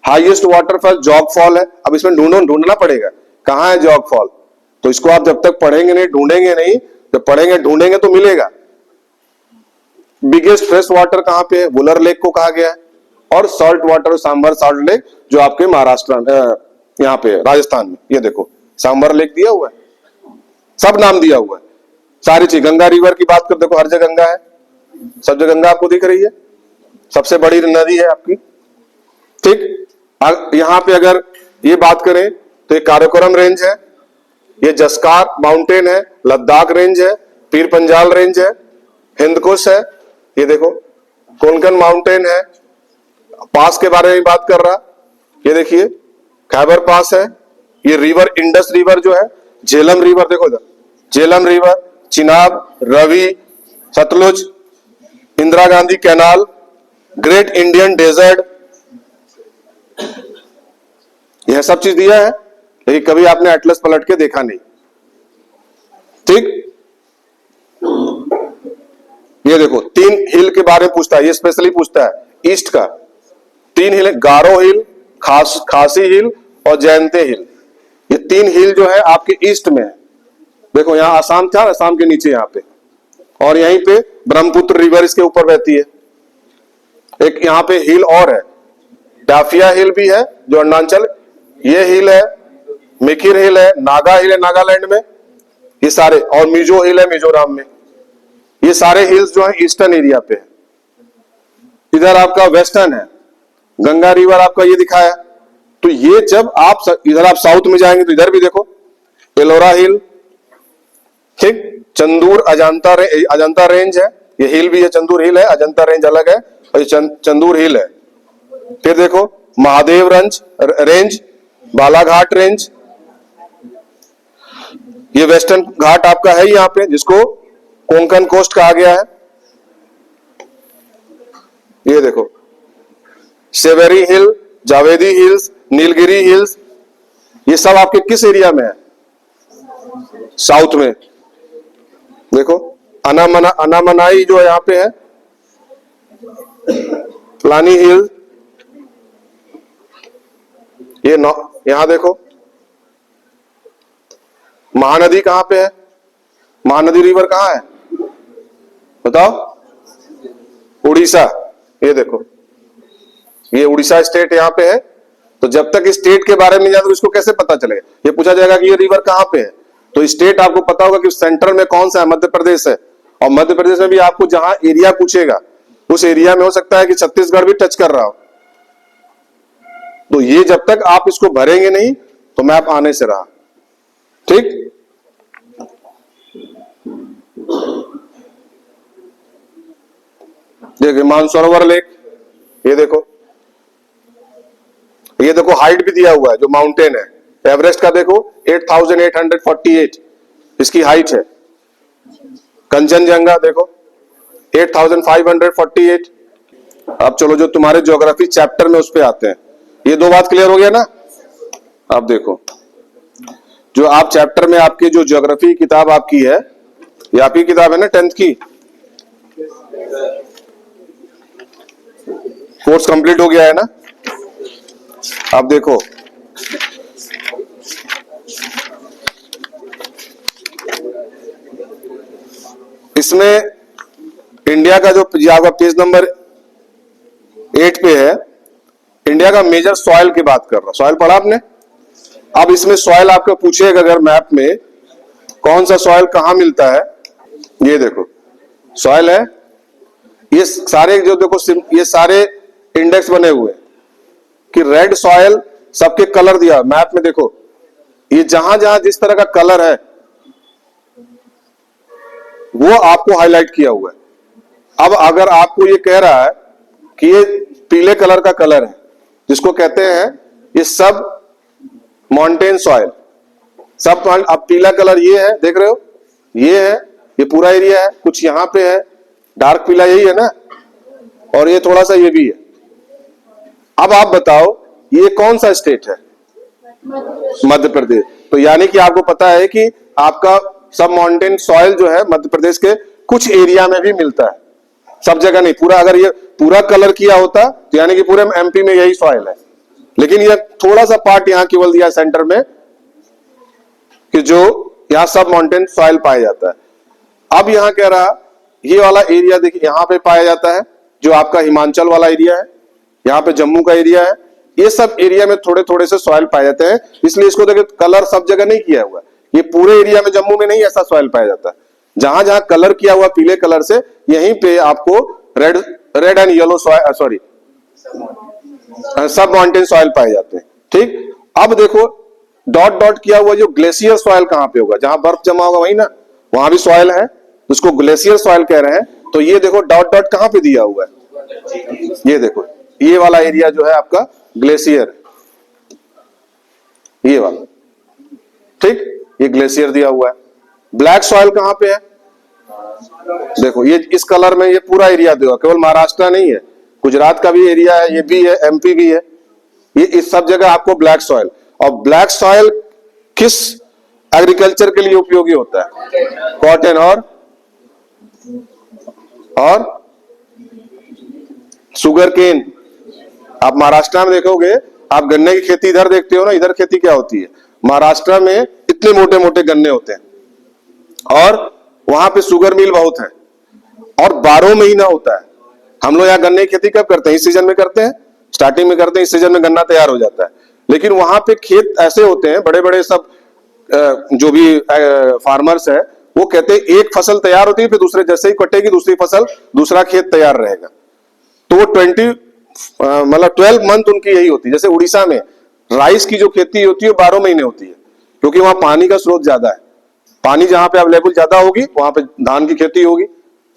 हाईएस्ट वाटरफॉल जॉग फॉल है। अब इसमें ढूंढना पड़ेगा कहां है जॉग फॉल, तो इसको आप जब तक पढ़ेंगे नहीं, ढूंढेंगे नहीं, जब पढ़ेंगे ढूंढेंगे तो मिलेगा। बिगेस्ट फ्रेश वाटर कहां पे है, वुलर लेक को कहा गया है। और salt water Sambhar salt lake जो आपके महाराष्ट्र यहाँ पे राजस्थान में, ये देखो सांबर लेक दिया हुआ है, सब नाम दिया हुआ है, सारी चीज। गंगा रिवर की बात कर, देखो हर जगह गंगा है, सब जगह गंगा आपको दिख रही है, सबसे बड़ी नदी है आपकी। ठीक, यहाँ पे अगर ये बात करें तो ये काराकोरम रेंज है, ये जस्कार माउंटेन है, लद्दाख रेंज है, पीर पंजाल रेंज है, हिंदकुश है, ये देखो कोंकण माउंटेन है। पास के बारे में बात कर रहा, ये देखिए खैबर पास है। ये रिवर इंडस रिवर जो है, झेलम रिवर, देखो इधर Jhelum river, Chenab, Ravi, Sutlej, Indira Gandhi canal, great Indian desert, यह सब चीज दिया है, लेकिन कभी आपने एटलस पलट के देखा नहीं। ठीक, ये देखो 3 हिल के बारे में पूछता है, ये स्पेशली पूछता है ईस्ट का, तीन हिल, गारो हिल, खासी हिल और जयंते हिल, ये तीन हिल जो है आपके ईस्ट में है। देखो यहाँ आसाम था, आसाम के नीचे यहाँ पे, और यहीं पे ब्रह्मपुत्र रिवर इसके ऊपर बहती है। एक यहाँ पे हिल और है, डाफिया हिल भी है जो अरुणाचल, ये हिल है, मिकिर हिल है, नागा हिल है नागालैंड में, ये सारे, और मिजो हिल है मिजोरम में। ये सारे हिल्स जो है ईस्टर्न एरिया पे है। इधर आपका वेस्टर्न है, गंगा रिवर आपका ये दिखाया। तो ये जब आप इधर आप साउथ में जाएंगे तो इधर भी देखो एलोरा हिल, ठीक, चंदूर अजंता रेंज है, ये हिल भी है, चंदूर हिल है, अजंता रेंज अलग है, और ये चंदूर हिल है। फिर देखो महादेव रेंज, बालाघाट रेंज, ये वेस्टर्न घाट आपका है यहाँ पे, जिसको कोंकण कोस्ट कहा गया है। ये देखो सेवेरी हिल, जावेदी हिल्स, नीलगिरी हिल्स, ये सब आपके किस एरिया में है? साउथ में। देखो अनामनाई जो यहाँ पे है, प्लानी हिल, ये यहां देखो महानदी कहां पे है? महानदी रिवर कहां है बताओ? उड़ीसा। ये देखो ये उड़ीसा स्टेट यहां पे है। तो जब तक स्टेट के बारे में जान तो इसको कैसे पता चलेगा? ये पूछा जाएगा कि ये रिवर कहां पे है, तो स्टेट आपको पता होगा कि सेंटर में कौन सा है, मध्य प्रदेश है। और मध्य प्रदेश में भी आपको जहां एरिया पूछेगा उस एरिया में हो सकता है कि छत्तीसगढ़ भी टच कर रहा हो। तो ये जब तक आप इसको भरेंगे नहीं तो मैप आने से रहा, ठीक। देखिए मानसरोवर लेक, ये देखो हाइट भी दिया हुआ है, जो माउंटेन है एवरेस्ट का देखो 8848 इसकी हाइट है। कंचनजंगा देखो 8548। अब चलो जो तुम्हारे ज्योग्राफी चैप्टर में उस पे आते हैं। ये दो बात क्लियर हो गया ना? अब देखो जो आप चैप्टर में आपकी जो ज्योग्राफी किताब आपकी है, ये आपकी किताब है ना 10th की, कोर्स कंप्लीट हो गया है ना? अब देखो इसमें इंडिया का जो आपका पेज नंबर 8 पे है, इंडिया का मेजर सॉइल की बात कर रहा। सॉइल पढ़ा आपने? अब इसमें सॉइल आपको पूछेगा अगर मैप में कौन सा सॉइल कहां मिलता है, ये देखो सॉइल है, ये सारे जो देखो ये सारे इंडेक्स बने हुए कि रेड सॉइल, सबके कलर दिया मैप में। देखो ये जहां जहां जिस तरह का कलर है वो आपको हाईलाइट किया हुआ है। अब अगर आपको ये कह रहा है कि ये पीले कलर का कलर है, जिसको कहते हैं ये सब माउंटेन सॉइल, सब। अब पीला कलर ये है, देख रहे हो, ये है, ये पूरा एरिया है, कुछ यहां पे है डार्क पीला, यही है ना, और ये थोड़ा सा ये भी है। अब आप बताओ ये कौन सा स्टेट है? मध्य प्रदेश। तो यानी कि आपको पता है कि आपका सब माउंटेन सॉइल जो है मध्य प्रदेश के कुछ एरिया में भी मिलता है, सब जगह नहीं। पूरा अगर ये पूरा कलर किया होता तो यानी कि पूरे एमपी में यही सॉइल है, लेकिन ये थोड़ा सा पार्ट यहां केवल दिया सेंटर में कि जो यहां सब माउंटेन सॉइल पाया जाता है। अब यहां कह रहा ये वाला एरिया देखिए यहां पे पाया जाता है, जो आपका हिमाचल वाला एरिया है, यहाँ पे जम्मू का एरिया है, ये सब एरिया में थोड़े थोड़े से सॉइल पाए जाते हैं। इसलिए इसको देखिए कलर सब जगह नहीं किया हुआ, ये पूरे एरिया में जम्मू में नहीं ऐसा सॉइल पाया जाता। जहां जहां कलर किया हुआ पीले कलर से, यहीं पे आपको red and yellow soil, sorry सब माउंटेन सॉइल पाए जाते हैं, ठीक। अब देखो डॉट डॉट किया हुआ जो ग्लेशियर सॉइल कहां पे होगा, जहां बर्फ जमा होगा वही ना, वहां भी सॉइल है, उसको ग्लेशियर सॉइल कह रहे हैं। तो ये देखो डॉट डॉट कहां पे दिया हुआ है, ये देखो ये वाला एरिया जो है आपका ग्लेशियर, ये वाला, ठीक, ये ग्लेशियर दिया हुआ है। ब्लैक सॉइल कहां पे है? देखो ये इस कलर में ये पूरा एरिया देगा, केवल महाराष्ट्र नहीं है, गुजरात का भी एरिया है, ये भी है, एमपी भी है, ये इस सब जगह आपको ब्लैक सॉइल। और ब्लैक सॉइल किस एग्रीकल्चर के लिए उपयोगी होता है? कॉटन और शुगर केन, आप महाराष्ट्र में देखोगे, आप गन्ने की खेती इधर देखते हो ना, इधर खेती क्या होती है, महाराष्ट्र में इतने मोटे मोटे गन्ने होते हैं और वहां पे शुगर मिल बहुत है और 12 महीना होता है। हम लोग यहाँ गन्ने की खेती कब करते हैं? इस सीजन में करते हैं, स्टार्टिंग में करते हैं, इस सीजन में गन्ना तैयार हो जाता है। लेकिन वहां पे खेत ऐसे होते हैं, बड़े बड़े सब जो भी फार्मर्स है वो कहते हैं एक फसल तैयार होती है, फिर दूसरे जैसे ही कटेगी दूसरी फसल, दूसरा खेत तैयार रहेगा। तो वो 12 मंथ उनकी यही होती है। जैसे उड़ीसा में राइस की जो खेती होती है 12 महीने होती है, क्योंकि वहां पानी का स्रोत ज्यादा है। पानी जहां पे अवेलेबल ज्यादा होगी वहां पे धान की खेती होगी,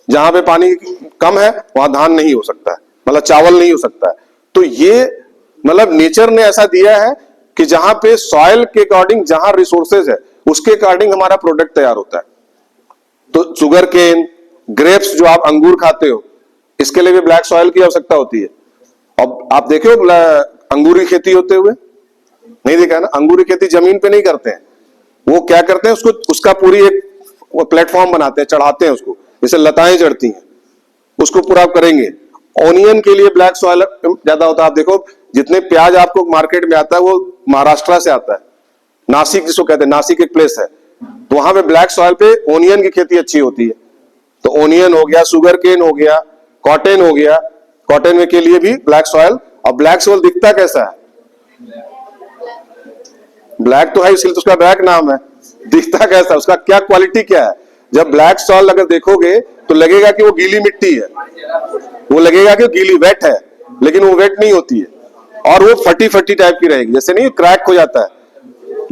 जहां पे पानी कम है वहां धान नहीं हो सकता है, मतलब चावल नहीं हो सकता है। तो ये मतलब नेचर ने ऐसा दिया है कि जहां पे सॉइल के अकॉर्डिंग, जहां रिसोर्सेज है उसके अकॉर्डिंग हमारा प्रोडक्ट तैयार होता है। तो शुगर केन, ग्रेप्स जो आप अंगूर खाते हो, इसके लिए भी ब्लैक सॉइल की आवश्यकता होती है। अब आप देखे हो अंगूर की खेती होते हुए? नहीं देखा है ना। अंगूर की खेती जमीन पे नहीं करते हैं, वो क्या करते हैं, उसको उसका पूरी एक प्लेटफॉर्म बनाते हैं, चढ़ाते हैं उसको, जैसे लताएं चढ़ती हैं, उसको पूरा करेंगे। ऑनियन के लिए ब्लैक सॉइल ज्यादा होता है। आप देखो जितने प्याज आपको मार्केट में आता है वो महाराष्ट्र से आता है, नासिक जिसको कहते हैं, नासिक एक प्लेस है, तो वहां पे ब्लैक सॉइल पे ओनियन की खेती अच्छी होती है। तो ओनियन हो गया, शुगर केन हो गया, कॉटन हो गया, कॉटन के लिए भी ब्लैक सॉइल। और ब्लैक सॉइल दिखता कैसा है? ब्लैक तो है इसलिए तो उसका ब्लैक नाम है। दिखता कैसा, उसका क्या क्वालिटी क्या है? जब ब्लैक सॉइल अगर देखोगे तो लगेगा कि वो गीली मिट्टी है, वो लगेगा कि वो गीली वेट है, लेकिन वो वेट नहीं होती है और वो फटी फटी टाइप की रहेगी, जैसे नहीं क्रैक हो जाता है।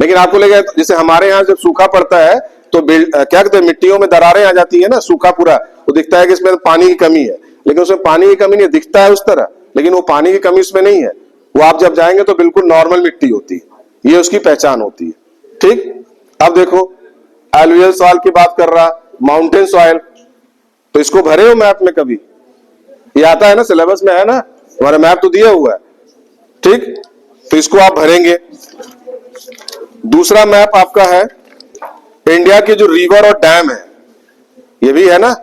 लेकिन आपको लगेगा जैसे हमारे यहाँ जब सूखा पड़ता है तो क्या कहते हैं, मिट्टियों में दरारें आ जाती है ना, सूखा पूरा, वो दिखता है कि इसमें पानी की कमी है, लेकिन उसमें पानी की कमी नहीं, दिखता है उस तरह, लेकिन वो पानी की कमी उसमें नहीं है। वो आप जब जाएंगे तो बिल्कुल नॉर्मल मिट्टी होती है, ये उसकी पहचान होती है। ठीक, अब देखो एलुवियल सॉइल की बात कर रहा, माउंटेन सॉइल, तो इसको भरे हो मैप में कभी? ये आता है ना, सिलेबस में है ना, हमारा मैप तो दिया हुआ है। ठीक, तो इसको आप भरेंगे। दूसरा मैप आपका है इंडिया के जो रिवर और डैम है, ये भी है ना,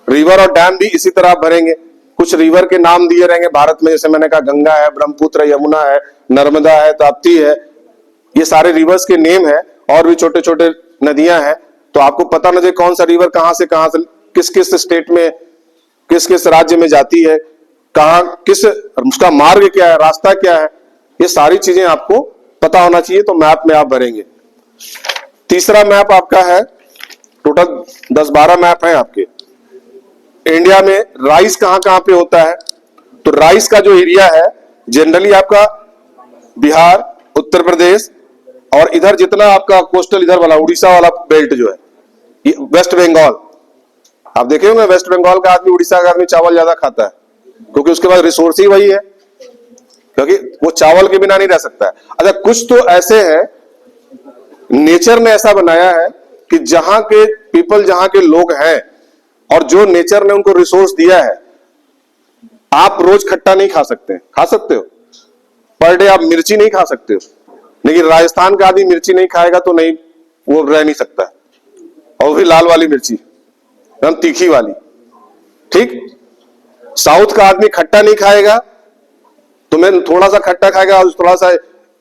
रिवर और डैम भी इसी तरह आप भरेंगे। कुछ रिवर के नाम दिए रहेंगे भारत में, जैसे मैंने कहा गंगा है, ब्रह्मपुत्र, यमुना है, नर्मदा है, ताप्ती है, ये सारे रिवर्स के नेम है। और भी छोटे छोटे नदियां हैं, तो आपको पता न जाए कौन सा रिवर कहां से किस किस स्टेट में, किस किस राज्य में जाती है, कहां किस उसका मार्ग क्या है, रास्ता क्या है, ये सारी चीजें आपको पता होना चाहिए, तो मैप में आप भरेंगे। तीसरा मैप आपका है, टोटल 10-12 मैप है आपके। इंडिया में राइस कहां कहां पे होता है, तो राइस का जो एरिया है जनरली आपका बिहार, उत्तर प्रदेश और इधर जितना आपका कोस्टल इधर वाला उड़ीसा वाला बेल्ट जो है, ये वेस्ट बंगाल। आप देखे होंगे वेस्ट बंगाल का आदमी, उड़ीसा का आदमी चावल ज्यादा खाता है, क्योंकि उसके पास रिसोर्स ही वही है, क्योंकि वो चावल के बिना नहीं रह सकता है। अच्छा, कुछ तो ऐसे हैं, नेचर ने ऐसा बनाया है कि जहां के पीपल, जहां के लोग हैं और जो नेचर ने उनको रिसोर्स दिया है, आप रोज खट्टा नहीं खा सकते। खा सकते हो पर डे, आप मिर्ची नहीं खा सकते हो, लेकिन राजस्थान का आदमी मिर्ची नहीं खाएगा तो नहीं, वो रह नहीं सकता, और भी लाल वाली मिर्ची, एकदम तीखी वाली। ठीक, साउथ का आदमी खट्टा नहीं खाएगा, तो मैं थोड़ा सा खट्टा खाएगा, थोड़ा सा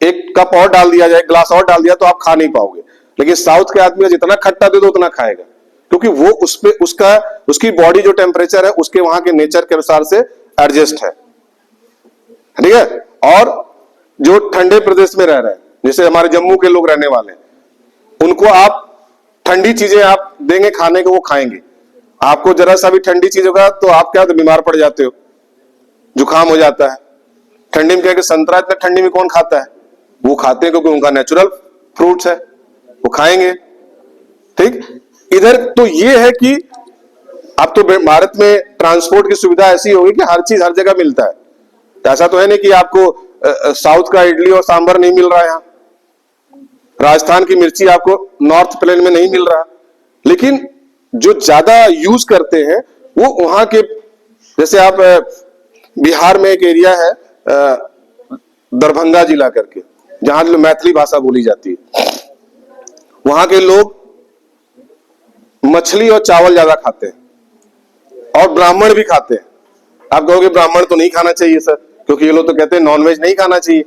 एक कप और डाल दिया जाए, एक गिलास और डाल दिया तो आप खा नहीं पाओगे। लेकिन साउथ के आदमी जितना खट्टा दे दो उतना खाएगा, क्योंकि वो उसकी बॉडी जो टेम्परेचर है उसके वहां के नेचर के अनुसार से एडजस्ट है। ठीक है, और जो ठंडे प्रदेश में रह रहे हैं, जैसे हमारे जम्मू के लोग रहने वाले हैं, उनको आप ठंडी चीजें आप देंगे खाने को, वो खाएंगे। आपको जरा सा भी ठंडी चीज होगा तो आप क्या, तो बीमार पड़ जाते हो, जुकाम हो जाता है। ठंडी में क्या कि संतरा इतना ठंडी में कौन खाता है, वो खाते हैं क्योंकि उनका नेचुरल फ्रूट्स है, वो खाएंगे। ठीक, इधर तो ये है कि अब तो भारत में ट्रांसपोर्ट की सुविधा ऐसी होगी कि हर चीज हर जगह मिलता है। तो ऐसा तो है नहीं कि आपको साउथ का इडली और सांभर नहीं मिल रहा है, यहाँ राजस्थान की मिर्ची आपको नॉर्थ प्लेन में नहीं मिल रहा, लेकिन जो ज्यादा यूज करते हैं वो वहां के, जैसे आप बिहार में एक एरिया है दरभंगा जिला करके, जहां मैथिली भाषा बोली जाती है, वहां के लोग मछली और चावल ज्यादा खाते हैं और ब्राह्मण भी खाते हैं। आप कहोगे ब्राह्मण तो नहीं खाना चाहिए सर, क्योंकि ये लोग तो कहते हैं नॉनवेज नहीं खाना चाहिए।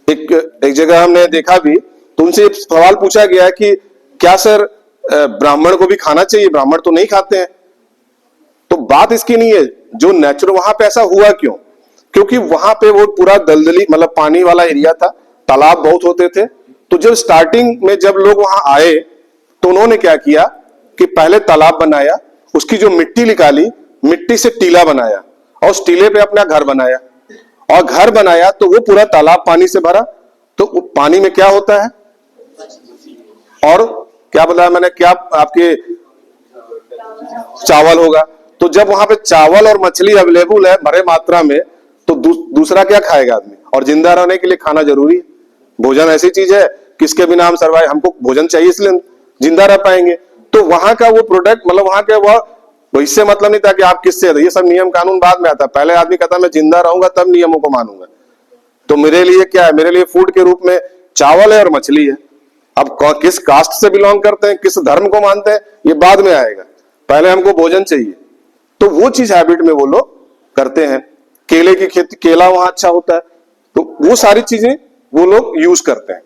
एक जगह हमने देखा भी, तो उनसे सवाल पूछा गया कि क्या सर ब्राह्मण को भी खाना चाहिए, ब्राह्मण तो नहीं खाते हैं। तो बात इसकी नहीं है, जो नेचुरल वहां पे ऐसा हुआ क्यों, क्योंकि वहां पे वो पूरा दलदली मतलब पानी वाला एरिया था, तालाब बहुत होते थे। तो जब स्टार्टिंग में जब लोग वहां आए तो उन्होंने क्या किया कि पहले तालाब बनाया, उसकी जो मिट्टी निकाली, मिट्टी से टीला बनाया और उस टीले पे अपना घर बनाया, और घर बनाया तो वो पूरा तालाब पानी से भरा। तो पानी में क्या होता है, और क्या बताया मैंने, क्या आपके चावल होगा। तो जब वहां पे चावल और मछली अवेलेबल है बड़े मात्रा में, तो दूसरा क्या खाएगा आदमी। और जिंदा रहने के लिए खाना जरूरी है, भोजन ऐसी चीज है किसके बिना हम सर्वाइव, हमको भोजन चाहिए इसलिए जिंदा रह पाएंगे। तो वहां का वो प्रोडक्ट मतलब वहां के वो इससे मतलब नहीं था कि आप किससे, ये सब नियम कानून बाद में आता। पहले आदमी कहता मैं जिंदा रहूंगा तब नियमों को मानूंगा। तो मेरे लिए क्या है, मेरे लिए फूड के रूप में चावल है और मछली है। अब किस कास्ट से बिलोंग करते हैं, किस धर्म को मानते हैं, ये बाद में आएगा, पहले हमको भोजन चाहिए। तो वो चीज हैबिट में वो लोग करते हैं। केले की खेती, केला वहां अच्छा होता है, तो वो सारी चीजें वो लोग यूज करते हैं।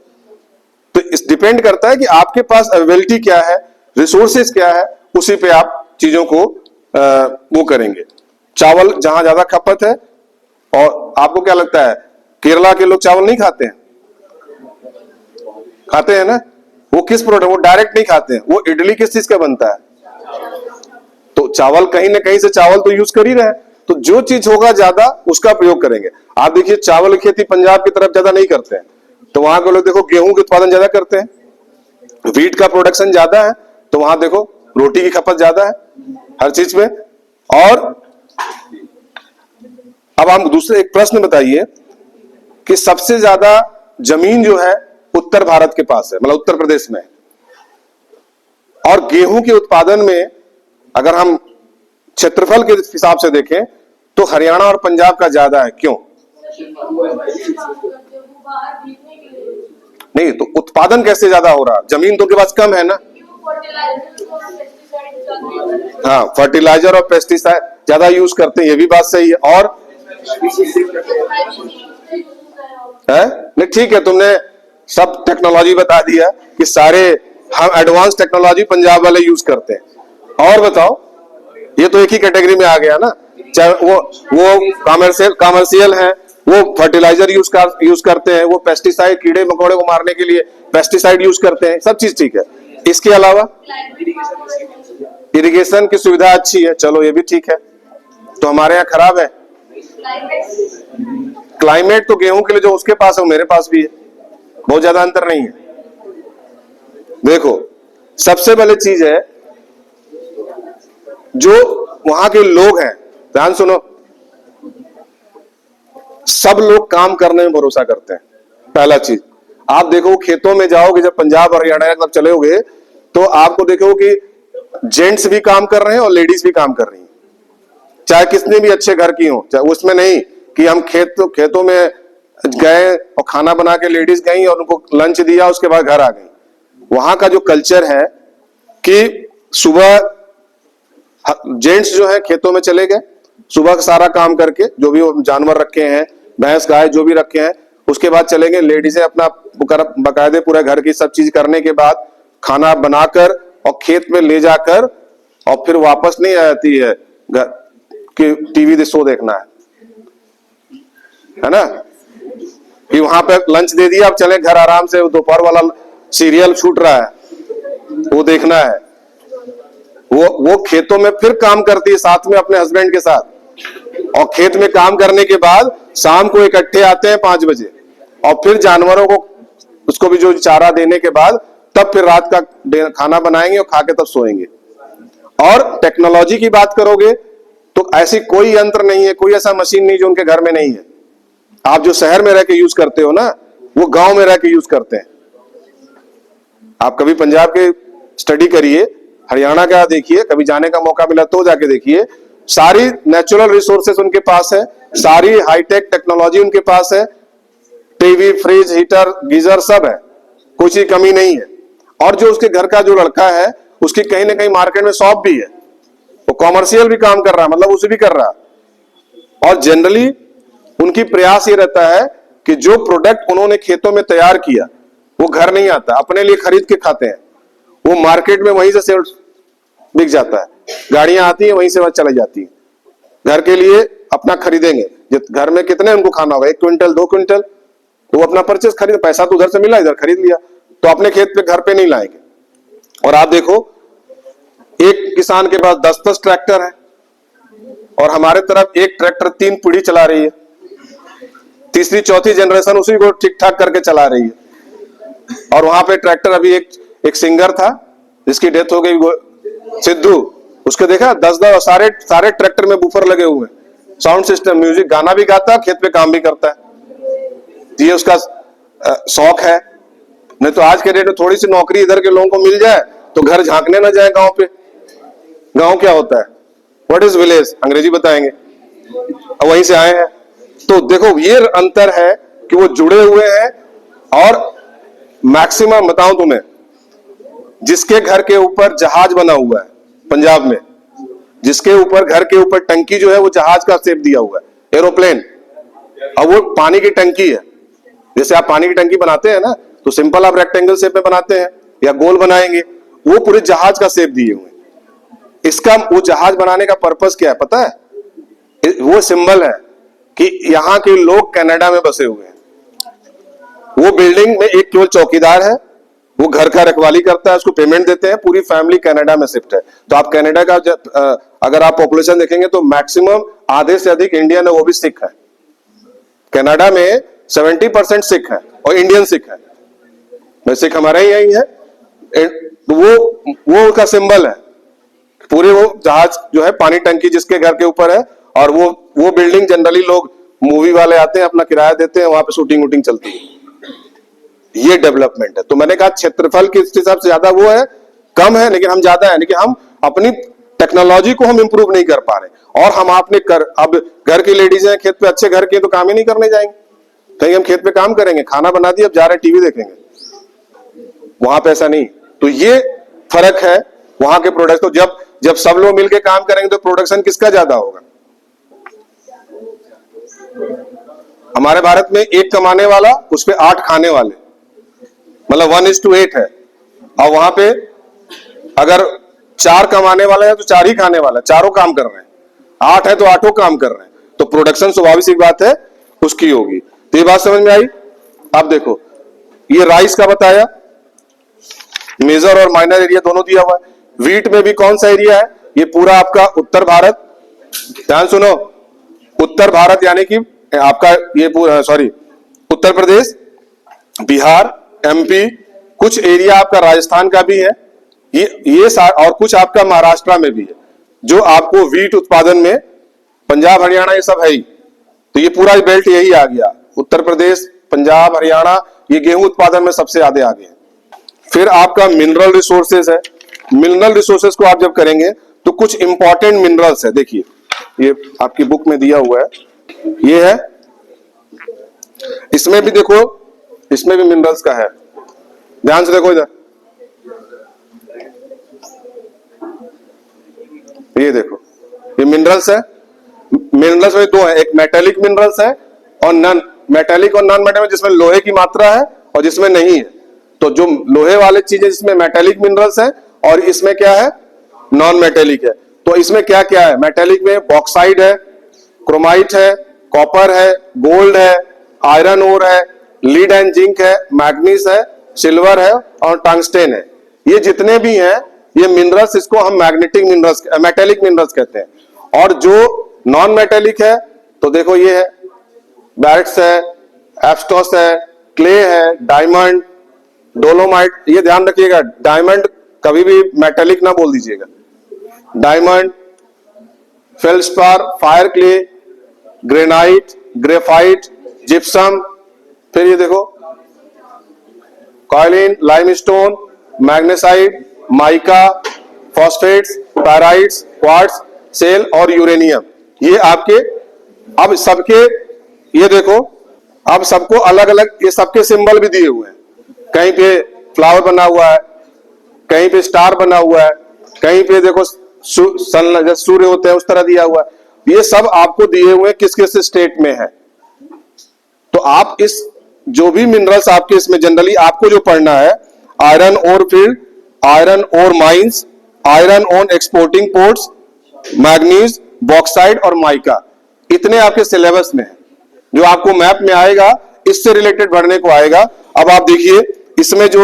तो इस डिपेंड करता है कि आपके पास अवेलेबिलिटी क्या है, रिसोर्सेज क्या है, उसी पे आप चीजों को वो करेंगे। चावल जहां ज्यादा खपत है, और आपको क्या लगता है केरला के लोग चावल नहीं खाते हैं? खाते हैं ना। वो किस प्रोडक्ट, वो डायरेक्ट नहीं खाते हैं। वो इडली किस चीज का बनता है, तो चावल कहीं ना कहीं से चावल तो यूज कर ही रहे हैं। तो जो चीज होगा ज्यादा उसका प्रयोग करेंगे। आप देखिए चावल की खेती पंजाब की तरफ ज्यादा नहीं करते हैं, तो वहां के लोग देखो गेहूं के उत्पादन ज्यादा करते हैं, व्हीट का प्रोडक्शन ज्यादा है, तो वहां देखो रोटी की खपत ज्यादा है हर चीज में। और अब हम दूसरे एक प्रश्न बताइए कि सबसे ज्यादा जमीन जो है उत्तर भारत के पास है, मतलब उत्तर प्रदेश में, और गेहूं के उत्पादन में अगर हम क्षेत्रफल के हिसाब से देखें तो हरियाणा और पंजाब का ज्यादा है। क्यों? नहीं, तो उत्पादन कैसे ज्यादा हो रहा, जमीन तो के पास कम है ना। हाँ, फर्टिलाइजर और पेस्टिसाइड ज्यादा यूज करते हैं, ये भी बात सही है। और है नहीं, ठीक है, तुमने सब टेक्नोलॉजी बता दिया कि सारे हम एडवांस टेक्नोलॉजी पंजाब वाले यूज करते हैं। और बताओ, ये तो एक ही कैटेगरी में आ गया ना, चाहे वो कॉमर्शियल है, वो फर्टिलाइजर यूज करते हैं, वो पेस्टिसाइड कीड़े मकोड़े को मारने के लिए पेस्टिसाइड यूज करते हैं, सब चीज ठीक है। इसके अलावा इरिगेशन की सुविधा अच्छी है, चलो ये भी ठीक है। तो हमारे यहाँ खराब है क्लाइमेट, तो गेहूं के लिए जो उसके पास है वो मेरे पास भी है, बहुत ज्यादा अंतर नहीं है। देखो सबसे पहले चीज है जो वहां के लोग हैं, ध्यान सुनो, सब लोग काम करने में भरोसा करते हैं। पहला चीज आप देखो, खेतों में जाओगे जब पंजाब हरियाणा तब चलोगे तो आपको देखो कि जेंट्स भी काम कर रहे हैं और लेडीज भी काम कर रही हैं, चाहे कितने भी अच्छे घर की हो, चाहे उसमें नहीं कि हम खेतों में गए और खाना बना के लेडीज गई और उनको लंच दिया उसके बाद घर आ गई। वहां का जो कल्चर है कि सुबह जेंट्स जो है खेतों में चले गए, सुबह का सारा काम करके, जो भी जानवर रखे हैं, भैंस गाय जो भी रखे हैं, उसके बाद चलेंगे लेडीजें अपना बकायदे पूरे घर की सब चीज करने के बाद खाना बनाकर और खेत में ले जाकर और फिर वापस नहीं आती है कि टीवी शो देखना है ना, कि वहां पे लंच दे दिया, अब चले घर आराम से, दोपहर वाला सीरियल छूट रहा है वो देखना है। वो खेतों में फिर काम करती है साथ में अपने हस्बैंड के साथ, और खेत में काम करने के बाद शाम को इकट्ठे आते हैं 5 बजे, और फिर जानवरों को उसको भी जो चारा देने के बाद तब फिर रात का खाना बनाएंगे और खा के तब सोएंगे। और टेक्नोलॉजी की बात करोगे तो ऐसी कोई यंत्र नहीं है, कोई ऐसा मशीन नहीं जो उनके घर में नहीं है। आप जो शहर में रह के यूज करते हो ना, वो गांव में रह के यूज करते हैं। आप कभी पंजाब के स्टडी करिए, हरियाणा का देखिए, कभी जाने का मौका मिला तो जाके देखिए, सारी नेचुरल रिसोर्सेस उनके पास है, सारी हाईटेक टेक्नोलॉजी उनके पास है, टीवी, फ्रिज, हीटर, गीजर सब है, कोई चीज कमी नहीं है। और जो उसके घर का जो लड़का है उसकी कहीं ना कहीं मार्केट में शॉप भी है, वो कॉमर्शियल भी काम कर रहा है, मतलब उसे भी कर रहा है। और जनरली उनकी प्रयास ये रहता है कि जो प्रोडक्ट उन्होंने खेतों में तैयार किया वो घर नहीं आता, अपने लिए खरीद के खाते हैं, वो मार्केट में वहीं से सेल बिक जाता है, गाड़ियां आती हैं वहीं से वहां चली जाती है, घर के लिए अपना खरीदेंगे, घर में कितने उनको खाना होगा, 1 क्विंटल 2 क्विंटल, वो अपना परचेस खरीद, पैसा तो उधर से मिला इधर खरीद लिया, तो अपने खेत पे घर पे नहीं लाएंगे। और आप देखो एक किसान के पास 10-10 ट्रैक्टर है और हमारे तरफ एक ट्रैक्टर 3 पीढ़ी चला रही है, तीसरी चौथी जनरेशन उसी को ठीक ठाक करके चला रही है। और वहां पे ट्रैक्टर, अभी एक सिंगर था जिसकी डेथ हो गई सिद्धू, उसके देखा 10-10 सारे ट्रैक्टर में बूफर लगे हुए हैं, साउंड सिस्टम, म्यूजिक, गाना भी गाता है, खेत पे काम भी करता है। ये उसका शौक है। नहीं तो आज के डेट में थोड़ी सी नौकरी इधर के लोगों को मिल जाए तो घर झांकने ना जाए गांव पे। गांव क्या होता है, व्हाट इज विलेज, अंग्रेजी बताएंगे, और वहीं से आए हैं। तो देखो ये अंतर है कि वो जुड़े हुए हैं। और मैक्सिमम बताऊं तुम्हें, जिसके घर के ऊपर जहाज बना हुआ है पंजाब में, जिसके ऊपर घर के ऊपर टंकी जो है वो जहाज का शेप दिया हुआ है, एरोप्लेन, और वो पानी की टंकी है। जैसे आप पानी की टंकी बनाते हैं ना, तो सिंपल आप रेक्टेंगल शेप में बनाते हैं या गोल बनाएंगे, वो पूरे जहाज का शेप दिए हुए। इसका वो जहाज बनाने का पर्पस क्या है पता है? वो सिंबल है कि यहां के लोग कनाडा में बसे हुए हैं। वो बिल्डिंग में एक केवल चौकीदार है, वो घर का रखवाली करता है, उसको पेमेंट देते हैं, पूरी फैमिली कनाडा में शिफ्ट है। तो आप कनाडा का अगर आप पॉपुलेशन देखेंगे तो मैक्सिमम आधे से अधिक इंडियन है, वो भी सिख है। कनाडा में 70% सिख है और इंडियन सिख है। सिख हमारा ही यही है। वो उसका सिंबल है। पूरे वो जहाज जो है पानी टंकी जिसके घर के ऊपर है, और वो बिल्डिंग जनरली लोग मूवी वाले आते हैं, अपना किराया देते हैं, वहां पे शूटिंग वूटिंग चलती है। ये डेवलपमेंट है। तो मैंने कहा क्षेत्रफल के हिसाब से ज्यादा वो है, कम है, लेकिन हम ज्यादा है, लेकिन हम अपनी टेक्नोलॉजी को हम इंप्रूव नहीं कर पा रहे। और हम अपने अब घर की लेडीज हैं, खेत पे अच्छे घर के, तो काम ही नहीं करने जाएंगे, कहीं हम खेत पे काम करेंगे, खाना बना दिया, अब जा रहे टीवी देखेंगे, वहां पे ऐसा नहीं। तो ये फर्क है वहां के प्रोडक्ट। तो जब सब लोग मिलकर काम करेंगे तो प्रोडक्शन किसका ज्यादा होगा? हमारे भारत में 1 कमाने वाला, उस पे 8 खाने वाले, मतलब 1:8 है। और वहां पे अगर 4 कमाने वाले हैं तो 4 ही खाने वाला, चारों काम कर रहे हैं। 8 है तो 8 काम कर रहे हैं, तो प्रोडक्शन स्वाभाविक सी बात है उसकी होगी। तो ये बात समझ में आई? अब देखो ये राइस का बताया, मेजर और माइनर एरिया दोनों दिया हुआ है। वीट में भी कौन सा एरिया है? ये पूरा आपका उत्तर भारत, ध्यान सुनो, उत्तर भारत यानी कि आपका ये पूरा, उत्तर प्रदेश, बिहार, एमपी, कुछ एरिया आपका राजस्थान का भी है, ये और कुछ आपका महाराष्ट्र में भी है, जो आपको वीट उत्पादन में, पंजाब हरियाणा ये सब है ही। तो ये पूरा बेल्ट यही आ गया, उत्तर प्रदेश, पंजाब, हरियाणा, ये गेहूं उत्पादन में सबसे आगे आ गए। फिर आपका मिनरल रिसोर्सेज है। मिनरल रिसोर्सेज को आप जब करेंगे तो कुछ इंपॉर्टेंट मिनरल्स है, देखिए ये आपकी बुक में दिया हुआ है, ये है, इसमें भी देखो, इसमें भी मिनरल्स का है, ध्यान से देखो इधर, ये देखो, ये मिनरल्स है। मिनरल्स में 2 है, एक मेटेलिक मिनरल्स है और नॉन मेटेलिक, और नॉन मेटेलिक जिसमें लोहे की मात्रा है और जिसमें नहीं है। तो जो लोहे वाले चीजें जिसमें मेटेलिक मिनरल्स है, और इसमें क्या है, नॉन मेटेलिक है। तो इसमें क्या क्या है? मेटेलिक में बॉक्साइड है, क्रोमाइट है, कॉपर है, गोल्ड है, आयरन ओर है, लीड एंड जिंक है, मैग्नीज है, सिल्वर है और टंगस्टेन है। ये जितने भी हैं ये मिनरल्स, इसको हम मैग्नेटिक मिनरल्स, मेटेलिक मिनरल्स कहते हैं। और जो नॉन मेटेलिक है तो देखो ये है, बैरिट्स है, एब्सटॉस है, क्ले है, डायमंड, डोलोमाइट, ये ध्यान रखिएगा, डायमंड कभी भी मेटेलिक ना बोल दीजिएगा। Diamond, feldspar, fire clay, granite, graphite, gypsum, फिर ये देखो kaolin, limestone, magnesite, mica, phosphates, pyrites, quartz, shale और यूरेनियम, ये आपके, अब सबके ये देखो, अब सबको अलग अलग ये सबके सिंबल भी दिए हुए हैं। कहीं पे फ्लावर बना हुआ है, कहीं पे स्टार बना हुआ है, कहीं पे देखो सन, सूर्य होते हैं उस तरह दिया हुआ है। ये सब आपको दिए हुए किस किस स्टेट में है, तो आप इस जो भी मिनरल्स आपके इसमें जनरली आपको जो पढ़ना है, iron ore field, iron ore mines, iron ore exporting ports, manganese, bauxite और माइका, इतने आपके सिलेबस में है जो आपको मैप में आएगा, इससे रिलेटेड पढ़ने को आएगा। अब आप देखिए इसमें जो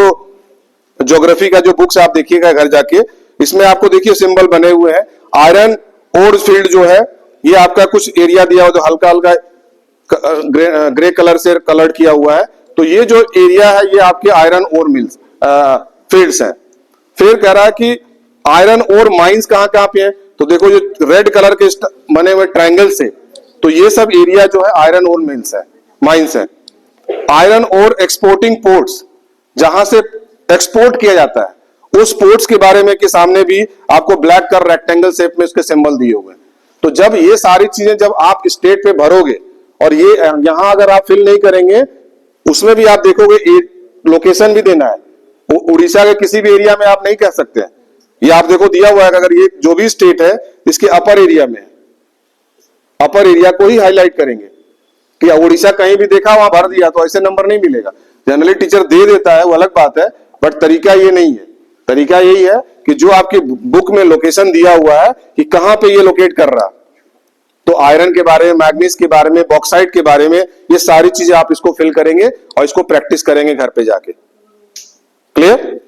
ज्योग्राफी का जो बुक्स आप देखिएगा घर जाके, इसमें आपको देखिए सिंबल बने हुए हैं। आयरन ओर फील्ड जो है ये आपका कुछ एरिया दिया हुआ, जो हल्का हल्का ग्रे कलर से कलर्ड किया हुआ है, तो ये जो एरिया है ये आपके आयरन ओर मिल्स फील्ड्स हैं। फिर कह रहा है कि आयरन ओर माइंस कहां कहां पे है, तो देखो ये रेड कलर के बने हुए ट्रायंगल से, तो ये सब एरिया जो है आयरन ओर मिल्स है, माइंस है। आयरन ओर एक्सपोर्टिंग पोर्ट्स, जहां से एक्सपोर्ट किया जाता है, उस पोर्ट्स के बारे में के सामने भी आपको ब्लैक कलर रेक्टेंगल शेप में उसके सिंबल दिए हुए हैं। तो जब ये सारी चीजें जब आप स्टेट पे भरोगे और ये यहां अगर आप फिल नहीं करेंगे, उसमें भी आप देखोगे लोकेशन भी देना है, उड़ीसा के किसी भी एरिया में आप नहीं कह सकते हैं। ये आप देखो दिया हुआ है, अगर ये जो भी स्टेट है इसके अपर एरिया में है, अपर एरिया को ही हाईलाइट करेंगे कि उड़ीसा कहीं भी देखा वहां भर दिया, तो ऐसे नंबर नहीं मिलेगा। जनरली टीचर दे देता है, वो अलग बात है, बट तरीका ये नहीं है। तरीका यही है कि जो आपके बुक में लोकेशन दिया हुआ है कि कहां पे ये लोकेट कर रहा, तो आयरन के बारे में, मैग्नीज के बारे में, बॉक्साइट के बारे में, ये सारी चीजें आप इसको फिल करेंगे और इसको प्रैक्टिस करेंगे घर पे जाके। क्लियर?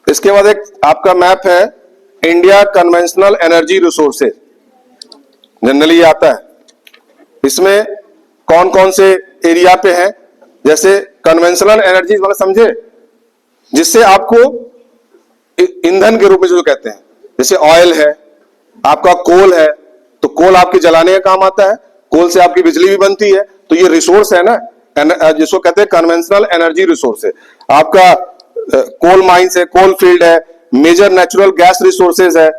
इसके बाद एक आपका मैप है India conventional energy resources, generally आता है। इसमें कौन कौन से एरिया पे है, जैसे कन्वेंशनल एनर्जी वाला समझे, जिससे आपको ईंधन के रूप में जो कहते हैं, जैसे ऑयल है, आपका कोल है, तो कोल आपके जलाने का काम आता है, कोल से आपकी बिजली भी बनती है, तो ये रिसोर्स है ना, जिसको कहते हैं कन्वेंशनल एनर्जी रिसोर्स है। आपका कोल माइंस है, कोल फील्ड है, मेजर नेचुरल गैस रिसोर्सेज है,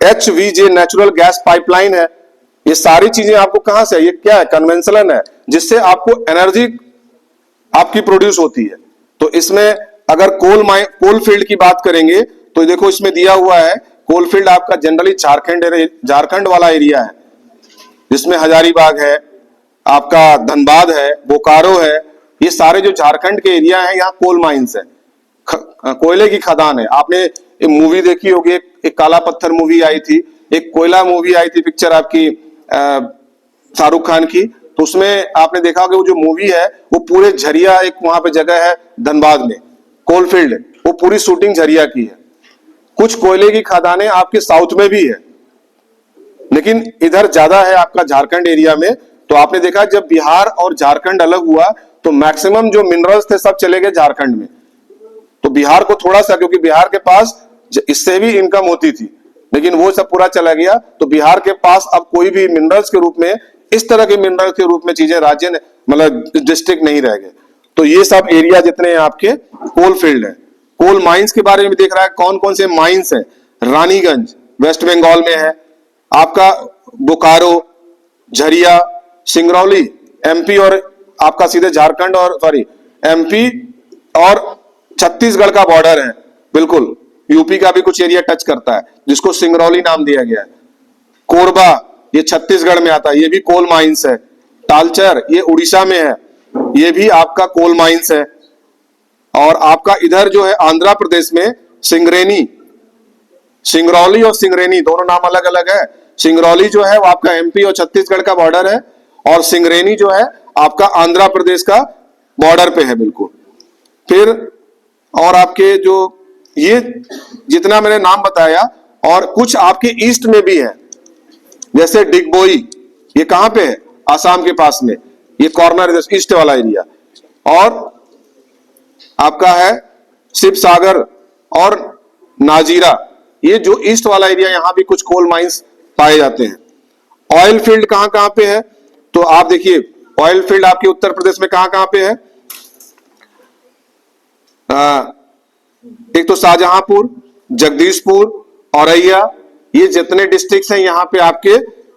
HVJ नेचुरल गैस पाइपलाइन है। ये सारी चीजें आपको कहां से है, ये क्या है, कन्वेंशनल है, जिससे आपको एनर्जी आपकी प्रोड्यूस होती है। तो इसमें अगर कोल फील्ड की बात करेंगे तो देखो इसमें दिया हुआ है, कोल फील्ड आपका जनरली झारखंड वाला एरिया है, जिसमें हजारीबाग है, आपका धनबाद है, बोकारो है, ये सारे जो झारखंड के एरिया है, यहाँ कोल माइंस है, कोयले की खदान है। आपने एक मूवी देखी होगी, एक काला पत्थर मूवी आई थी, एक कोयला मूवी आई थी, पिक्चर आपकी शाहरुख खान की, तो उसमें आपने देखा होगा वो जो मूवी है वो पूरे झरिया, एक वहां पे जगह है धनबाद में, कोलफील्ड, वो पूरी शूटिंग झरिया की है। कुछ कोयले की खदानें आपके साउथ में भी है, लेकिन इधर ज्यादा है आपका झारखंड एरिया में। तो आपने देखा जब बिहार और झारखंड अलग हुआ तो मैक्सिमम जो मिनरल्स थे सब चले गए झारखंड में। तो बिहार को थोड़ा सा, क्योंकि बिहार के पास इससे भी इनकम होती थी, लेकिन वो सब पूरा चला गया, तो बिहार के पास अब कोई भी मिनरल्स के रूप में, इस तरह के मिनरल के रूप में चीजें, राज्य मतलब डिस्ट्रिक्ट नहीं रह गए। तो ये सब एरिया जितने हैं आपके कोल फील्ड है। कोल माइंस के बारे में देख रहा है, कौन कौन से माइंस है, रानीगंज वेस्ट बंगाल में है, आपका बोकारो, झरिया, सिंगरौली MP और आपका सीधे झारखंड और MP और छत्तीसगढ़ का बॉर्डर है, बिल्कुल यूपी का भी कुछ एरिया टच करता है, जिसको सिंगरौली नाम दिया गया है। कोरबा ये छत्तीसगढ़ में आता है, ये भी कोल माइंस है। तालचर ये उड़ीसा में है, ये भी आपका कोल माइंस है। और आपका इधर जो है आंध्र प्रदेश में सिंगरेनी, सिंगरौली और सिंगरेनी दोनों नाम अलग अलग है। सिंगरौली जो है वो आपका MP और छत्तीसगढ़ का बॉर्डर है, और सिंगरेनी जो है आपका आंध्र प्रदेश का बॉर्डर पे है बिल्कुल। फिर और आपके जो ये जितना मैंने नाम बताया, और कुछ आपके ईस्ट में भी है, जैसे डिगबोई, ये कहां पे है, आसाम के पास में, ये कॉर्नर ईस्ट वाला एरिया। और आपका है शिव सागर और नाजीरा, ये जो ईस्ट वाला एरिया, यहां भी कुछ कोल माइंस पाए जाते हैं। ऑयल फील्ड कहां कहां पे है, तो आप देखिए ऑयल फील्ड आपके उत्तर प्रदेश में कहां कहां पे है, एक तो शाहजहांपुर, जगदीशपुर, औरैया, ये जितने डिस्ट्रिक्ट्स हैं यहाँ पे आपके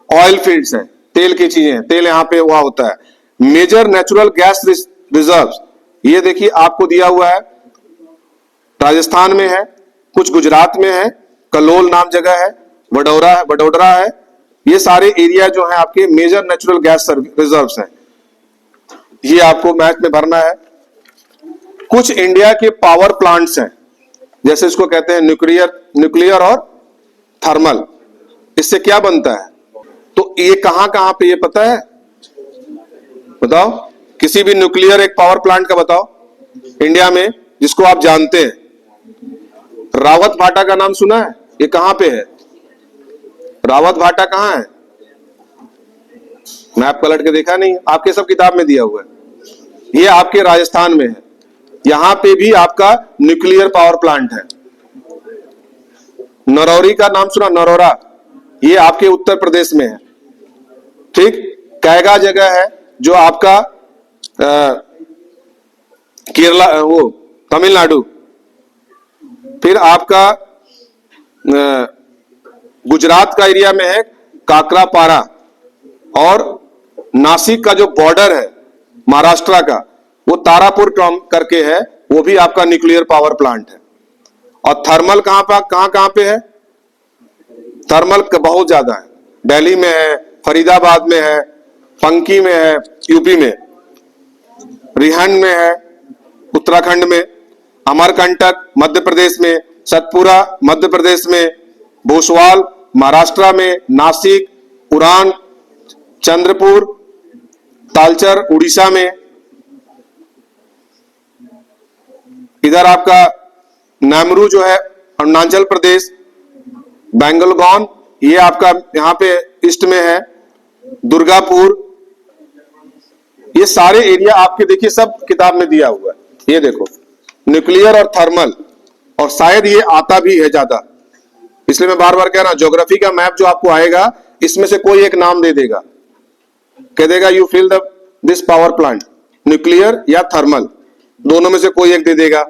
ऑयल फील्ड्स हैं, तेल की चीजें, तेल यहाँ पे हुआ होता है। मेजर नेचुरल गैस रिजर्व्स, ये देखिए आपको दिया हुआ है, राजस्थान में है, कुछ गुजरात में है, कलोल नाम जगह है, वडोदरा है। ये सारे एरिया जो है आपके मेजर नेचुरल गैस रिजर्व्स हैं, ये आपको मैप में भरना है। कुछ इंडिया के पावर प्लांट्स हैं, जैसे इसको कहते हैं न्यूक्लियर और थर्मल। इससे क्या बनता है, तो ये कहां कहां पे ये पता है, बताओ किसी भी न्यूक्लियर एक पावर प्लांट का बताओ इंडिया में जिसको आप जानते हैं। रावत भाटा का नाम सुना है, ये कहां पे है, रावत भाटा कहां है, मैप पलट के देखा नहीं, आपके सब किताब में दिया हुआ है। ये आपके राजस्थान में है, यहां पे भी आपका न्यूक्लियर पावर प्लांट है। नरौरी का नाम सुना, नरोरा, ये आपके उत्तर प्रदेश में है। ठीक, कैगा जगह है जो आपका केरला, वो तमिलनाडु। फिर आपका गुजरात का एरिया में है काकरापारा, और नासिक का जो बॉर्डर है महाराष्ट्र का वो तारापुर करके है, वो भी आपका न्यूक्लियर पावर प्लांट है। और थर्मल कहां पे है, थर्मल बहुत ज्यादा है, दिल्ली में है, फरीदाबाद में है, पंकी में है यूपी में, रिहंड में है उत्तराखंड में, अमरकंटक मध्य प्रदेश में, सतपुरा मध्य प्रदेश में, भोसवाल महाराष्ट्र में, नासिक, उरान, चंद्रपुर, तालचर उड़ीसा में, इधर आपका नामरू जो है अरुणाचल प्रदेश, बेंगलगौन ये आपका यहां पे ईस्ट में है, दुर्गापुर, ये सारे एरिया आपके देखिए सब किताब में दिया हुआ है। ये देखो न्यूक्लियर और थर्मल, और शायद ये आता भी है ज्यादा, इसलिए मैं बार बार कह रहा हूं ज्योग्राफी का मैप जो आपको आएगा इसमें से कोई एक नाम दे देगा, कह देगा you fill this power plant, nuclear या थर्मल, दोनों में से कोई एक दे देगा।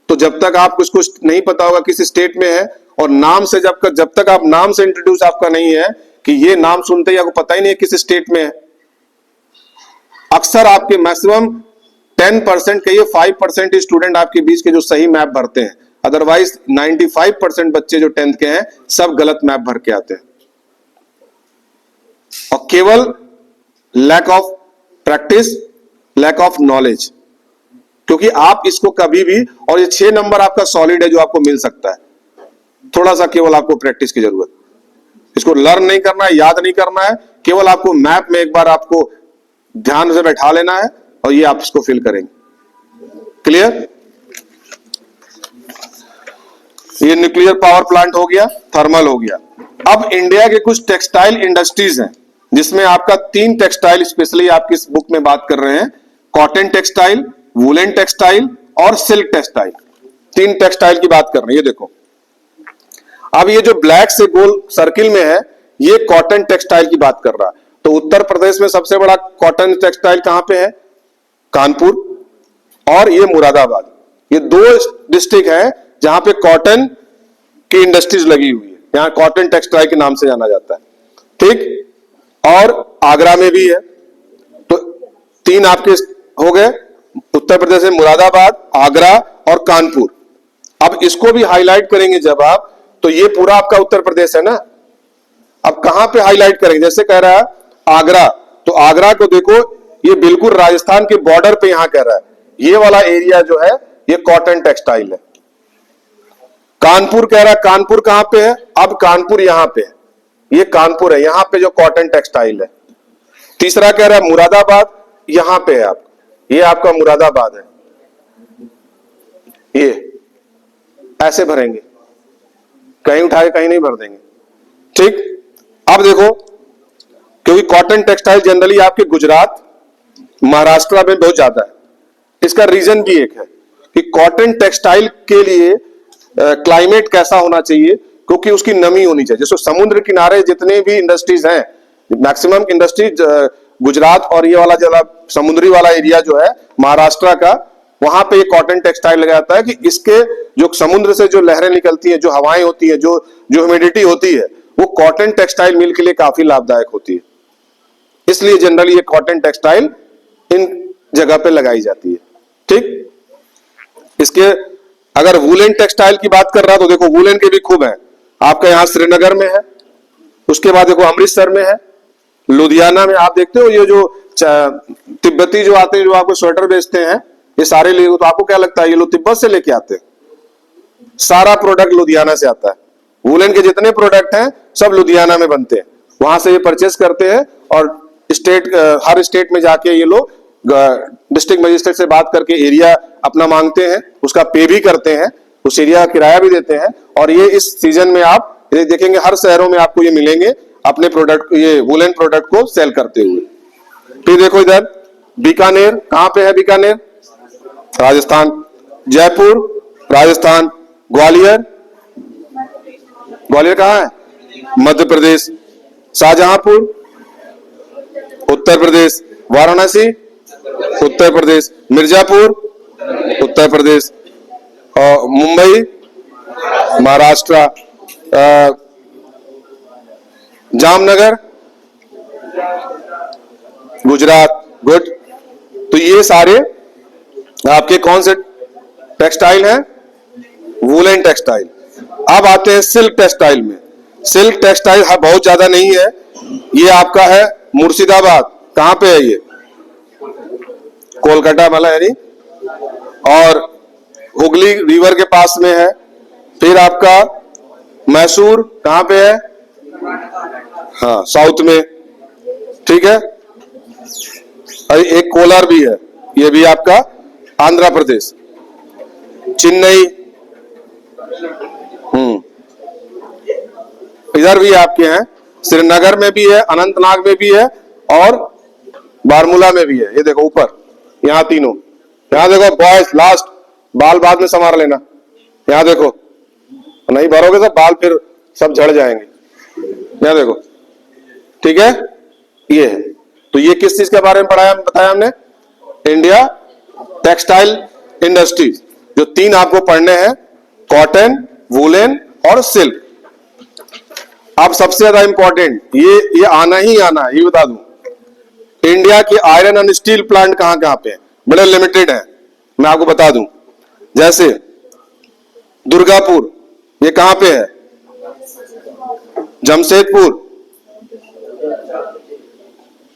तो जब तक आपको इसको नहीं पता होगा किस स्टेट में है, और नाम से जब तक आप नाम से इंट्रोड्यूस आपका नहीं है कि ये नाम सुनते ही आपको पता ही नहीं है किस स्टेट में है। अक्सर आपके मैक्सिमम 10% के, ये 5% स्टूडेंट आपके बीच के जो सही मैप भरते हैं, अदरवाइज 95% बच्चे जो 10th के हैं सब गलत मैप भर के आते हैं, और केवल lack of practice, lack of knowledge. क्योंकि आप इसको कभी भी, और ये 6 नंबर आपका सॉलिड है जो आपको मिल सकता है, थोड़ा सा केवल आपको प्रैक्टिस की जरूरत, इसको लर्न नहीं करना है, याद नहीं करना है, केवल आपको मैप में एक बार आपको ध्यान से बैठा लेना है और ये आप इसको फिल करेंगे। क्लियर, ये न्यूक्लियर पावर प्लांट हो गया, थर्मल हो गया। अब इंडिया के कुछ टेक्सटाइल इंडस्ट्रीज हैं जिसमें आपका 3 टेक्सटाइल स्पेशली आपकी इस बुक में बात कर रहे हैं, कॉटन टेक्सटाइल, वुलन टेक्सटाइल और सिल्क टेक्सटाइल। 3 टेक्सटाइल की बात कर रहे हैं। ये देखो अब ये जो ब्लैक से गोल सर्किल में है ये कॉटन टेक्सटाइल की बात कर रहा है। तो उत्तर प्रदेश में सबसे बड़ा कॉटन टेक्सटाइल कहां पे है, कानपुर, और ये मुरादाबाद। ये 2 डिस्ट्रिक्ट है जहां पे कॉटन की इंडस्ट्रीज लगी हुई है, यहां कॉटन टेक्सटाइल के नाम से जाना जाता है। ठीक, और आगरा में भी है। तो 3 आपके हो गए उत्तर प्रदेश में, मुरादाबाद, आगरा और कानपुर। अब इसको भी हाईलाइट करेंगे जब आप, तो ये पूरा आपका उत्तर प्रदेश है ना। अब कहां पे हाईलाइट करेंगे, जैसे कह रहा है आगरा, तो आगरा को देखो ये बिल्कुल राजस्थान के बॉर्डर पे यहां कह रहा है, ये वाला एरिया जो है ये कॉटन टेक्सटाइल है। कानपुर कह रहा है, कानपुर कहां पे है, अब कानपुर यहां पे है, ये कानपुर है, यहां पे जो कॉटन टेक्सटाइल है। तीसरा कह रहा है मुरादाबाद, यहां पे है आप, ये आपका मुरादाबाद है। ये ऐसे भरेंगे, कहीं उठा के कहीं नहीं भर देंगे। ठीक, अब देखो क्योंकि कॉटन टेक्सटाइल जनरली आपके गुजरात, महाराष्ट्र में बहुत ज्यादा है। इसका रीजन भी एक है कि कॉटन टेक्सटाइल के लिए क्लाइमेट कैसा होना चाहिए, क्योंकि उसकी नमी होनी चाहिए। जैसे समुद्र किनारे जितने भी इंडस्ट्रीज हैं, मैक्सिमम इंडस्ट्रीज गुजरात और ये वाला जला समुद्री वाला एरिया जो है महाराष्ट्र का, वहां पे ये कॉटन टेक्सटाइल लगा जाता है कि इसके जो समुद्र से जो लहरें निकलती हैं, जो हवाएं होती हैं, जो ह्यूमिडिटी होती है, वो कॉटन टेक्सटाइल मिल के लिए काफी लाभदायक होती है। इसलिए जनरली ये कॉटन टेक्सटाइल इन जगह पे लगाई जाती है। ठीक, इसके अगर वुलन टेक्सटाइल की बात कर रहा तो देखो वुलन के भी खूब है, आपका यहाँ श्रीनगर में है, उसके बाद देखो अमृतसर में है, लुधियाना में। आप देखते हो ये जो तिब्बती जो आते हैं, जो आपको स्वेटर बेचते हैं, ये सारे लोग, तो आपको क्या लगता है ये लोग तिब्बत से लेके आते हैं? सारा प्रोडक्ट लुधियाना से आता है। वूलन के जितने प्रोडक्ट हैं सब लुधियाना में बनते हैं, वहां से ये परचेस करते हैं और स्टेट, हर स्टेट में जाके ये लोग डिस्ट्रिक्ट मजिस्ट्रेट से बात करके एरिया अपना मांगते हैं, उसका पे भी करते हैं, उस एरिया का किराया भी देते हैं। और ये इस सीजन में आप ये देखेंगे हर शहरों में आपको ये मिलेंगे अपने प्रोडक्ट, ये वूलन प्रोडक्ट को सेल करते हुए। फिर देखो इधर बीकानेर, कहां पे है बीकानेर? राजस्थान। जयपुर राजस्थान। ग्वालियर, ग्वालियर कहां है? मध्य प्रदेश। शाहजहांपुर उत्तर प्रदेश। वाराणसी उत्तर प्रदेश। मिर्जापुर उत्तर प्रदेश। और मुंबई महाराष्ट्र। जामनगर गुजरात। गुड। तो ये सारे आपके कौन से टेक्सटाइल हैं? Woollen textile. अब आते हैं सिल्क टेक्सटाइल में। सिल्क टेक्सटाइल बहुत ज्यादा नहीं है, ये आपका है मुर्शिदाबाद। कहां पे है ये? कोलकाता वाला यानी, और हुगली रिवर के पास में है। फिर आपका मैसूर कहां पे है? हाँ, साउथ में, ठीक है। और एक कोलार भी है, ये भी आपका आंध्र प्रदेश। चेन्नई, इधर भी आपके हैं, श्रीनगर में भी है, अनंतनाग में भी है और बारमूला में भी है। ये देखो ऊपर, यहाँ तीनों। यहाँ देखो बॉयज, लास्ट, बाल बाद में संवार लेना। यहाँ देखो, नहीं भरोगे तो बाल फिर सब झड़ जाएंगे। यहाँ देखो, ठीक है, ये है। तो ये किस चीज के बारे में पढ़ाया, बताया हमने? India textile industries. जो तीन आपको पढ़ने हैं, कॉटन, वूलन और सिल्क। अब सबसे ज्यादा इंपॉर्टेंट, ये आना ही आना है, ये बता दूं। इंडिया की आयरन एंड स्टील प्लांट कहां कहां पे है? बड़े लिमिटेड है, मैं आपको बता दूं। जैसे दुर्गापुर, ये कहां पे है? जमशेदपुर,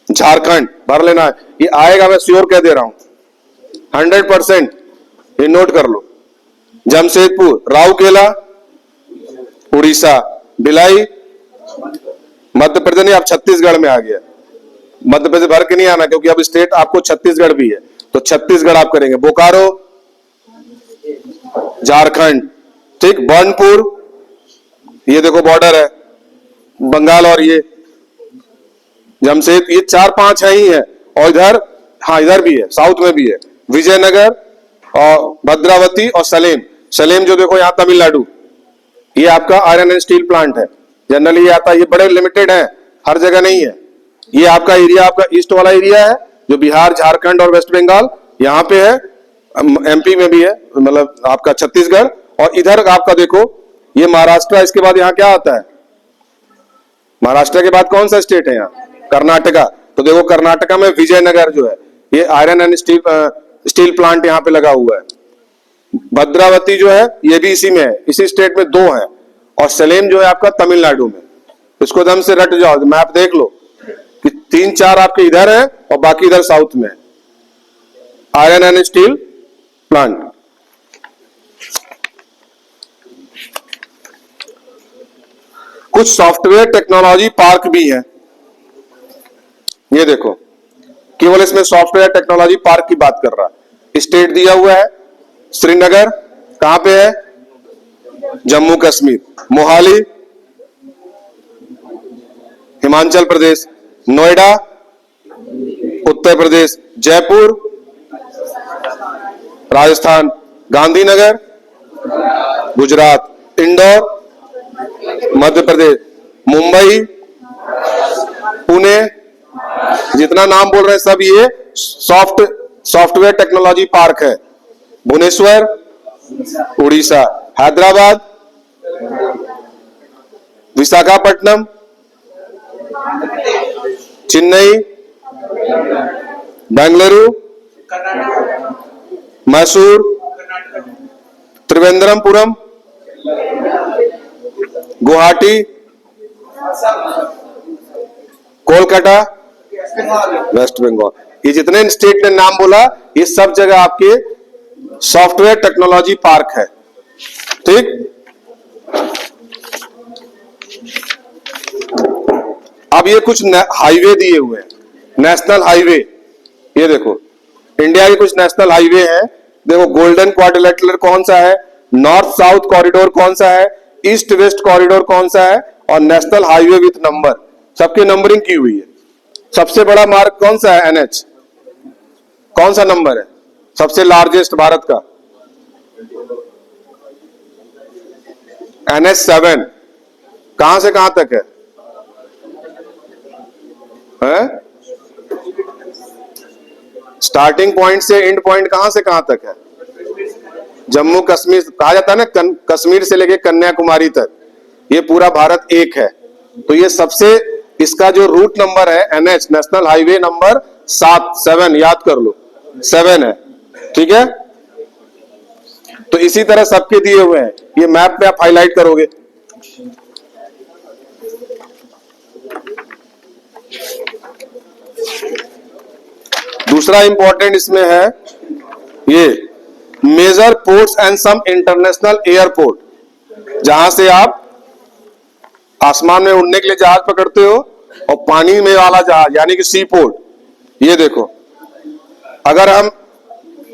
झारखंड। भर लेना है, ये आएगा, मैं श्योर कह दे रहा हूं 100%, ये नोट कर लो। जमशेदपुर। राउरकेला उड़ीसा। भिलाई मध्य प्रदेश। नहीं, आप छत्तीसगढ़ में आ गया। मध्य प्रदेश भर के नहीं आना, क्योंकि अब स्टेट आपको छत्तीसगढ़ भी है, तो छत्तीसगढ़ आप करेंगे। बोकारो झारखंड, ठीक। बर्नपुर, ये देखो बॉर्डर है बंगाल, और ये जमशेद, ये 4-5 है ही है। और इधर, हाँ इधर भी है, साउथ में भी है, विजयनगर और भद्रावती और सलेम। सलेम जो देखो यहाँ तमिलनाडु, ये आपका आयरन एंड स्टील प्लांट है। जनरली ये आता है, ये बड़े लिमिटेड है, हर जगह नहीं है। ये आपका एरिया, आपका ईस्ट वाला एरिया है, जो बिहार, झारखंड और वेस्ट बंगाल यहाँ पे है। एमपी में भी है, मतलब आपका छत्तीसगढ़। और इधर आपका देखो ये महाराष्ट्र। इसके बाद यहाँ क्या आता है? महाराष्ट्र के बाद कौन सा स्टेट है यहाँ? कर्नाटका। तो देखो कर्नाटका में विजयनगर जो है, ये आयरन एंड स्टील प्लांट यहाँ पे लगा हुआ है। भद्रावती जो है ये भी इसी में है, इसी स्टेट में 2 है। और सलेम जो है आपका तमिलनाडु में। इसको एकदम से रट जाओ, मैप देख लो कि 3-4 आपके इधर है और बाकी इधर साउथ में है, आयरन एंड स्टील प्लांट। कुछ सॉफ्टवेयर टेक्नोलॉजी पार्क भी है, ये देखो। केवल इसमें सॉफ्टवेयर टेक्नोलॉजी पार्क की बात कर रहा है। स्टेट दिया हुआ है श्रीनगर, कहां पे है? जम्मू कश्मीर। मोहाली हिमाचल प्रदेश। नोएडा उत्तर प्रदेश। जयपुर राजस्थान। गांधीनगर गुजरात। इंदौर मध्य प्रदेश। मुंबई, पुणे, जितना नाम बोल रहे हैं सब ये सॉफ्टवेयर टेक्नोलॉजी पार्क है। भुवनेश्वर उड़ीसा। हैदराबाद, विशाखापट्टनम, चेन्नई, बेंगलुरु, मैसूर, त्रिवेंद्रमपुरम, गुवाहाटी, कोलकाता, वेस्ट बंगाल। ये जितने स्टेट ने नाम बोला, ये सब जगह आपके सॉफ्टवेयर टेक्नोलॉजी पार्क है। ठीक, अब ये कुछ हाईवे दिए हुए हैं, नेशनल हाईवे। ये देखो, इंडिया के कुछ नेशनल हाईवे हैं। देखो, गोल्डन क्वाड्रिलेटरल कौन सा है, नॉर्थ साउथ कॉरिडोर कौन सा है, ईस्ट वेस्ट कॉरिडोर कौन सा है, और नेशनल हाईवे विथ नंबर, सबकी नंबरिंग की हुई है। सबसे बड़ा मार्ग कौन सा है, एनएच, कौन सा नंबर है सबसे लार्जेस्ट भारत का, NH 7। कहां से कहां तक है? स्टार्टिंग पॉइंट से एंड पॉइंट कहां से कहां तक है? जम्मू कश्मीर, कहा जाता है ना, कश्मीर से लेके कन्याकुमारी तक, ये पूरा भारत एक है। तो ये सबसे, इसका जो रूट नंबर है NH, नेशनल हाईवे नंबर 7, याद कर लो, 7 है। ठीक है, तो इसी तरह सबके दिए हुए हैं, ये मैप में आप हाईलाइट करोगे। दूसरा इंपॉर्टेंट इसमें है ये major ports and some international airport, जहां से आप आसमान में उड़ने के लिए जहाज पकड़ते हो, और पानी में वाला जहाज यानी कि सी पोर्ट। ये देखो, अगर हम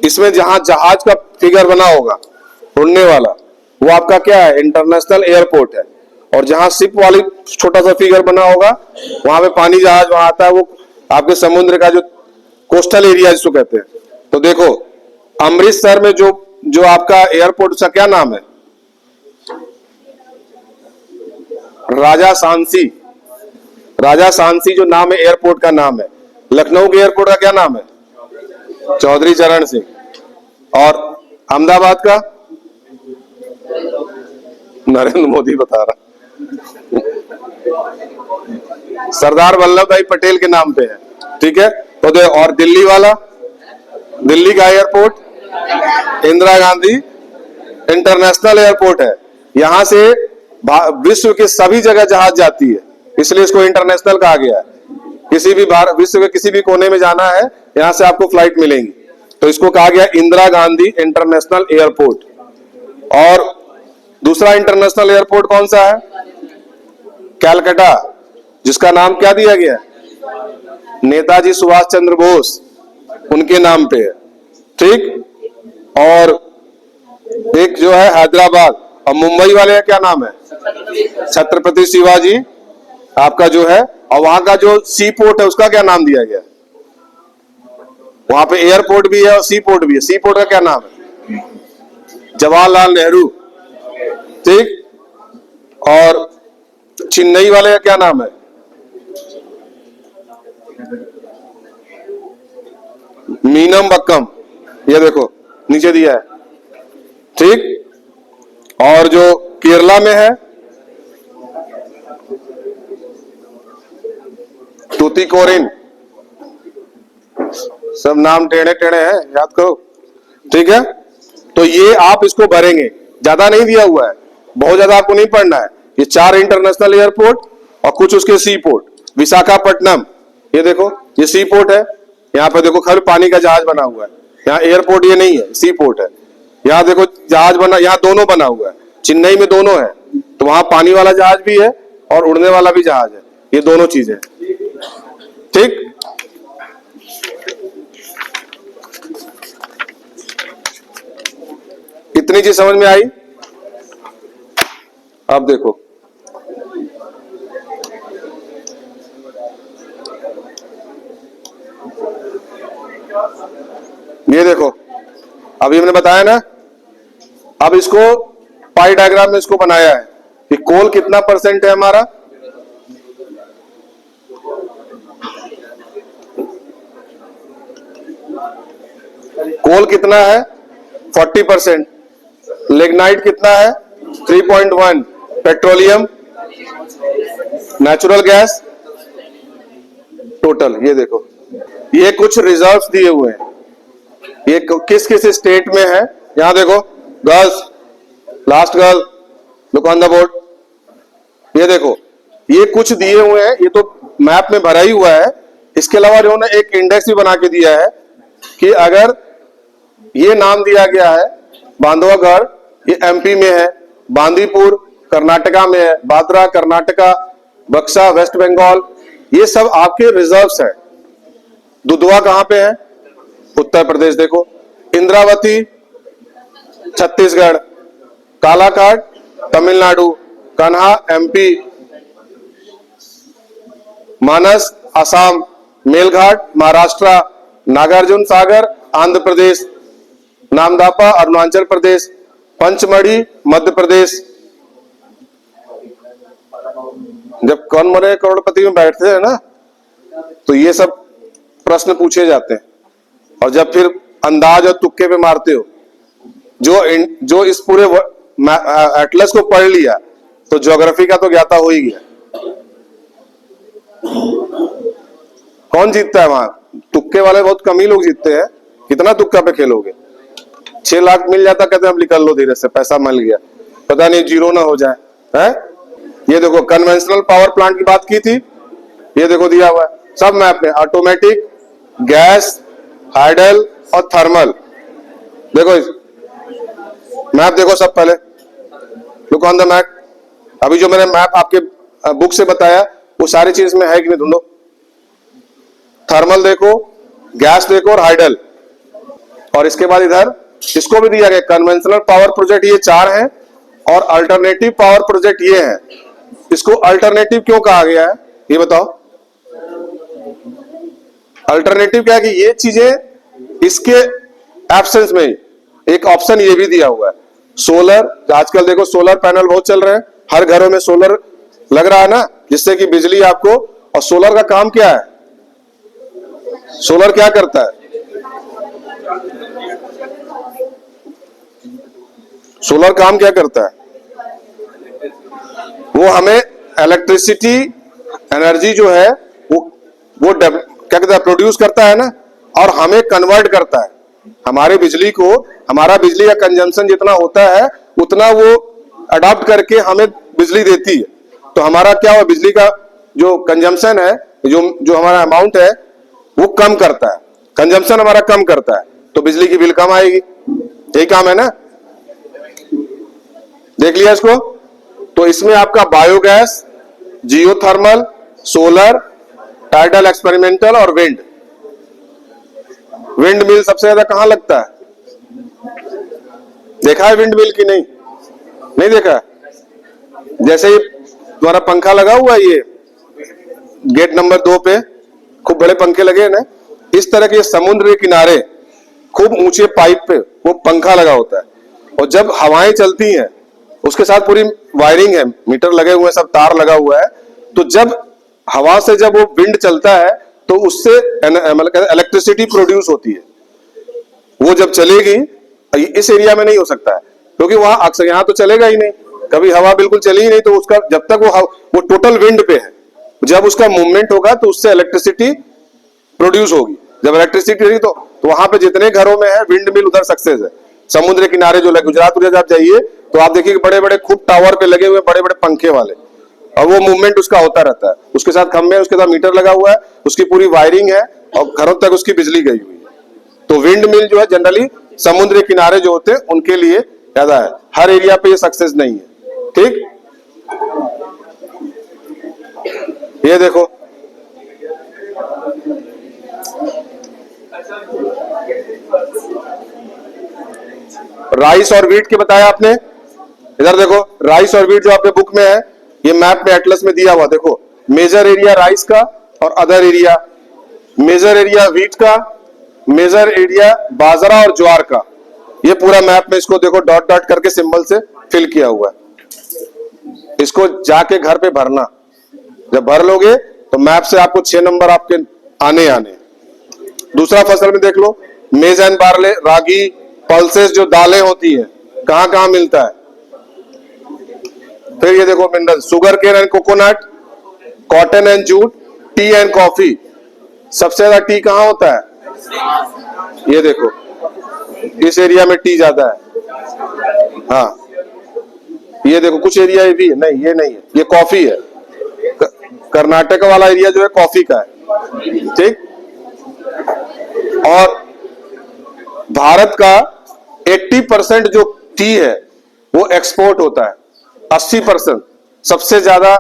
इसमें जहां जहाज का फिगर बना होगा उड़ने वाला, वो आपका क्या है, इंटरनेशनल एयरपोर्ट है। और जहां शिप वाली छोटा सा फिगर बना होगा, वहां पे पानी जहाज वहां आता है, वो आपके समुद्र का जो कोस्टल एरिया जिसको कहते हैं। तो देखो, अमृतसर में जो आपका एयरपोर्ट, उसका क्या नाम है, राजा सांसी। राजा सांसी जो नाम है एयरपोर्ट का नाम है। लखनऊ के एयरपोर्ट का क्या नाम है, चौधरी चरण सिंह। और अहमदाबाद का नरेंद्र मोदी बता रहा, सरदार वल्लभ भाई पटेल के नाम पे है। ठीक है, तो दे, और दिल्ली वाला, दिल्ली का airport Indira Gandhi international airport है। यहां से विश्व के सभी जगह जहाज जाती है, इसलिए इसको इंटरनेशनल कहा गया है। किसी भी विश्व के किसी भी कोने में जाना है, यहां से आपको फ्लाइट मिलेंगी, तो इसको कहा गया इंदिरा गांधी इंटरनेशनल एयरपोर्ट। और दूसरा इंटरनेशनल एयरपोर्ट कौन सा है, कैलकाटा, जिसका नाम क्या दिया गया है, नेताजी सुभाष चंद्र बोस, उनके नाम पे है। ठीक, और एक जो है हैदराबाद, और मुंबई वाले का क्या नाम है, छत्रपति शिवाजी आपका जो है। और वहां का जो सी पोर्ट है, उसका क्या नाम दिया गया, वहां पे एयरपोर्ट भी है और सी पोर्ट भी है। सी पोर्ट का क्या नाम है, जवाहरलाल नेहरू। ठीक, और चेन्नई वाले का क्या नाम है, मीनम बक्कम। ये देखो नीचे दिया है। ठीक, और जो केरला में है, टूतीकोरिन। सब नाम टेढ़े टेढ़े हैं, याद करो। ठीक है, तो ये आप इसको भरेंगे, ज्यादा नहीं दिया हुआ है, बहुत ज्यादा आपको नहीं पढ़ना है। ये 4 इंटरनेशनल एयरपोर्ट और कुछ उसके सी पोर्ट। विशाखापट्टनम, ये देखो, ये सी पोर्ट है। यहाँ पे देखो खाली पानी का जहाज बना हुआ है, यहाँ एयरपोर्ट ये नहीं है, सी पोर्ट है। यहाँ देखो जहाज बना, यहाँ दोनों बना हुआ है, चेन्नई में दोनों है, तो वहां पानी वाला जहाज भी है और उड़ने वाला भी जहाज है, ये दोनों चीजें। ठीक, इतनी चीज समझ में आई। अब देखो, ये देखो, अभी हमने बताया ना, अब इसको पाई डायग्राम में इसको बनाया है कि कोल कितना % है हमारा, कोल कितना है 40%, लिग्नाइट कितना है 3.1, पेट्रोलियम, नेचुरल गैस, टोटल। ये देखो, ये कुछ रिजर्व्स दिए हुए हैं, ये किस किस स्टेट में है। यहां देखो, girls, last girl, look on the board. ये देखो, ये कुछ दिए हुए हैं, ये तो मैप में भरा ही हुआ है। इसके अलावा इन्होंने एक इंडेक्स भी बना के दिया है कि अगर ये नाम दिया गया है बांधवगढ़, ये एमपी में है, बांदीपुर कर्नाटका में है, बांद्रा कर्नाटका, बक्सा वेस्ट बंगाल, ये सब आपके रिजर्व्स है। दुधवा कहां पे है? उत्तर प्रदेश। देखो, इंद्रावती छत्तीसगढ़, कालाकाट तमिलनाडु, कन्हा एमपी, मानस असम, मेलघाट महाराष्ट्र, नागार्जुन सागर आंध्र प्रदेश, नामदापा अरुणाचल प्रदेश, पंचमढ़ी मध्य प्रदेश। जब कौन बने करोड़पति में बैठते हैं ना, तो ये सब प्रश्न पूछे जाते हैं। और जब फिर अंदाज और तुक्के पे मारते हो, जो इस पूरे एटलस को पढ़ लिया तो ज्योग्राफी का तो ज्ञाता हो ही गया। कौन जीतता है वहां? तुक्के वाले बहुत कम ही लोग जीतते हैं। कितना तुक्का पे खेलोगे? 6 लाख मिल जाता, कहते हैं अब निकल लो धीरे से, पैसा मिल गया, पता नहीं जीरो ना हो जाए है? ये देखो, कन्वेंशनल पावर प्लांट की बात की थी, ये देखो दिया हुआ है सब मैप में, ऑटोमेटिक, गैस, हाइडल और थर्मल। देखो मैप देखो सब, पहले लुक ऑन द मैप। अभी जो मैंने मैप आपके बुक से बताया वो सारी चीज में है कि नहीं, ढूंढो। थर्मल देखो, गैस देखो और हाइडल। और इसके बाद इधर इसको भी दिया गया कन्वेंशनल पावर प्रोजेक्ट, ये 4 हैं, और अल्टरनेटिव पावर प्रोजेक्ट ये हैं। इसको अल्टरनेटिव क्यों कहा गया है ये बताओ? अल्टरनेटिव क्या है कि ये चीजें इसके एब्सेंस में एक ऑप्शन ये भी दिया हुआ है सोलर। आजकल देखो सोलर पैनल बहुत चल रहे हैं, हर घरों में सोलर लग रहा है ना, जिससे कि बिजली आपको। और सोलर का काम क्या है? सोलर क्या करता है? सोलर काम क्या करता है? वो हमें इलेक्ट्रिसिटी एनर्जी जो है वो क्या कहते हैं, प्रोड्यूस करता है ना, और हमें कन्वर्ट करता है। हमारे बिजली को, हमारा बिजली का कंजम्पशन जितना होता है उतना वो अडॉप्ट करके हमें बिजली देती है। तो हमारा क्या हुआ, बिजली का जो कंजम्पशन है, जो हमारा अमाउंट है वो कम करता है, कंजम्पशन हमारा कम करता है, तो बिजली की बिल कम आएगी। यही काम है ना, देख लिया इसको। तो इसमें आपका biogas, geothermal, solar, tidal experimental और विंड। विंड मिल सबसे ज्यादा कहां लगता है? देखा है विंड मिल की नहीं? नहीं देखा? जैसे ये तुम्हारा पंखा लगा हुआ है, ये गेट नंबर 2 पे खूब बड़े पंखे लगे हैं ना, इस तरह के समुद्र के किनारे खूब ऊंचे पाइप पे वो पंखा लगा होता है। और जब हवाएं चलती हैं, उसके साथ पूरी वायरिंग है, मीटर लगे हुए हैं, सब तार लगा हुआ है। तो जब हवा से जब वो विंड चलता है तो उससे मतलब इलेक्ट्रिसिटी प्रोड्यूस होती है। वो जब चलेगी, इस एरिया में नहीं हो सकता है क्योंकि वहां अक्सर, यहाँ तो चलेगा ही नहीं, कभी हवा बिल्कुल चली ही नहीं। तो उसका जब तक वो टोटल विंड पे है, जब उसका मूवमेंट होगा तो उससे इलेक्ट्रिसिटी प्रोड्यूस होगी। जब इलेक्ट्रिसिटी होगी तो वहां पे जितने घरों में है विंड मिल उधर सक्सेस है। समुद्र के किनारे जो गुजरात आप जाइए तो आप देखिए बड़े बड़े खूब टावर पे लगे हुए बड़े बड़े पंखे वाले, और वो मूवमेंट उसका होता रहता है। उसके साथ खंभे, उसके साथ मीटर लगा हुआ है, उसकी पूरी वायरिंग है और घरों तक उसकी बिजली गई हुई है। तो विंड मिल जो है जनरली समुद्र के किनारे जो होते हैं उनके लिए ज्यादा है, हर एरिया पे ये सक्सेस नहीं है। ठीक, ये देखो राइस और वीट के बताया आपने। इधर देखो राइस और वीट जो आपके बुक में है, ये मैप में एटलस में दिया हुआ। देखो मेजर एरिया राइस का और other area, major area wheat का, मेजर एरिया बाजरा और ज्वार का। ये पूरा मैप में इसको देखो डॉट डॉट करके सिंबल से फिल किया हुआ है। इसको जाके घर पे भरना, जब भर लोगे तो मैप से आपको 6 नंबर आपके आने। दूसरा फसल में देख लो, मेज एंड बार्ले, रागी, पल्सेस जो दालें होती है, कहां कहां मिलता है। फिर ये देखो mineral, sugar cane and coconut, cotton and jute, tea and coffee. सबसे ज्यादा टी कहां होता है? ये देखो इस एरिया में टी ज्यादा है। हाँ, ये देखो कुछ एरिया ये भी है, नहीं ये नहीं है, ये कॉफी है। कर्नाटक वाला एरिया जो है कॉफी का है, ठीक। और भारत का 80% जो टी है वो एक्सपोर्ट होता है, 80%। सबसे ज्यादा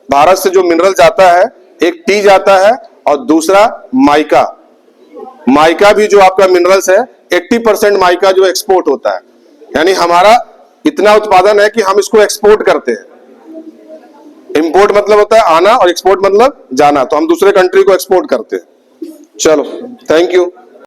भारत से जो मिनरल जाता है, एक टी जाता है और दूसरा माइका। माइका भी जो आपका मिनरल्स है, 80% माइका जो एक्सपोर्ट होता है। यानी हमारा इतना उत्पादन है कि हम इसको एक्सपोर्ट करते हैं। इंपोर्ट मतलब होता है आना और एक्सपोर्ट मतलब जाना, तो हम दूसरे कंट्री को एक्सपोर्ट करते हैं। चलो, थैंक यू।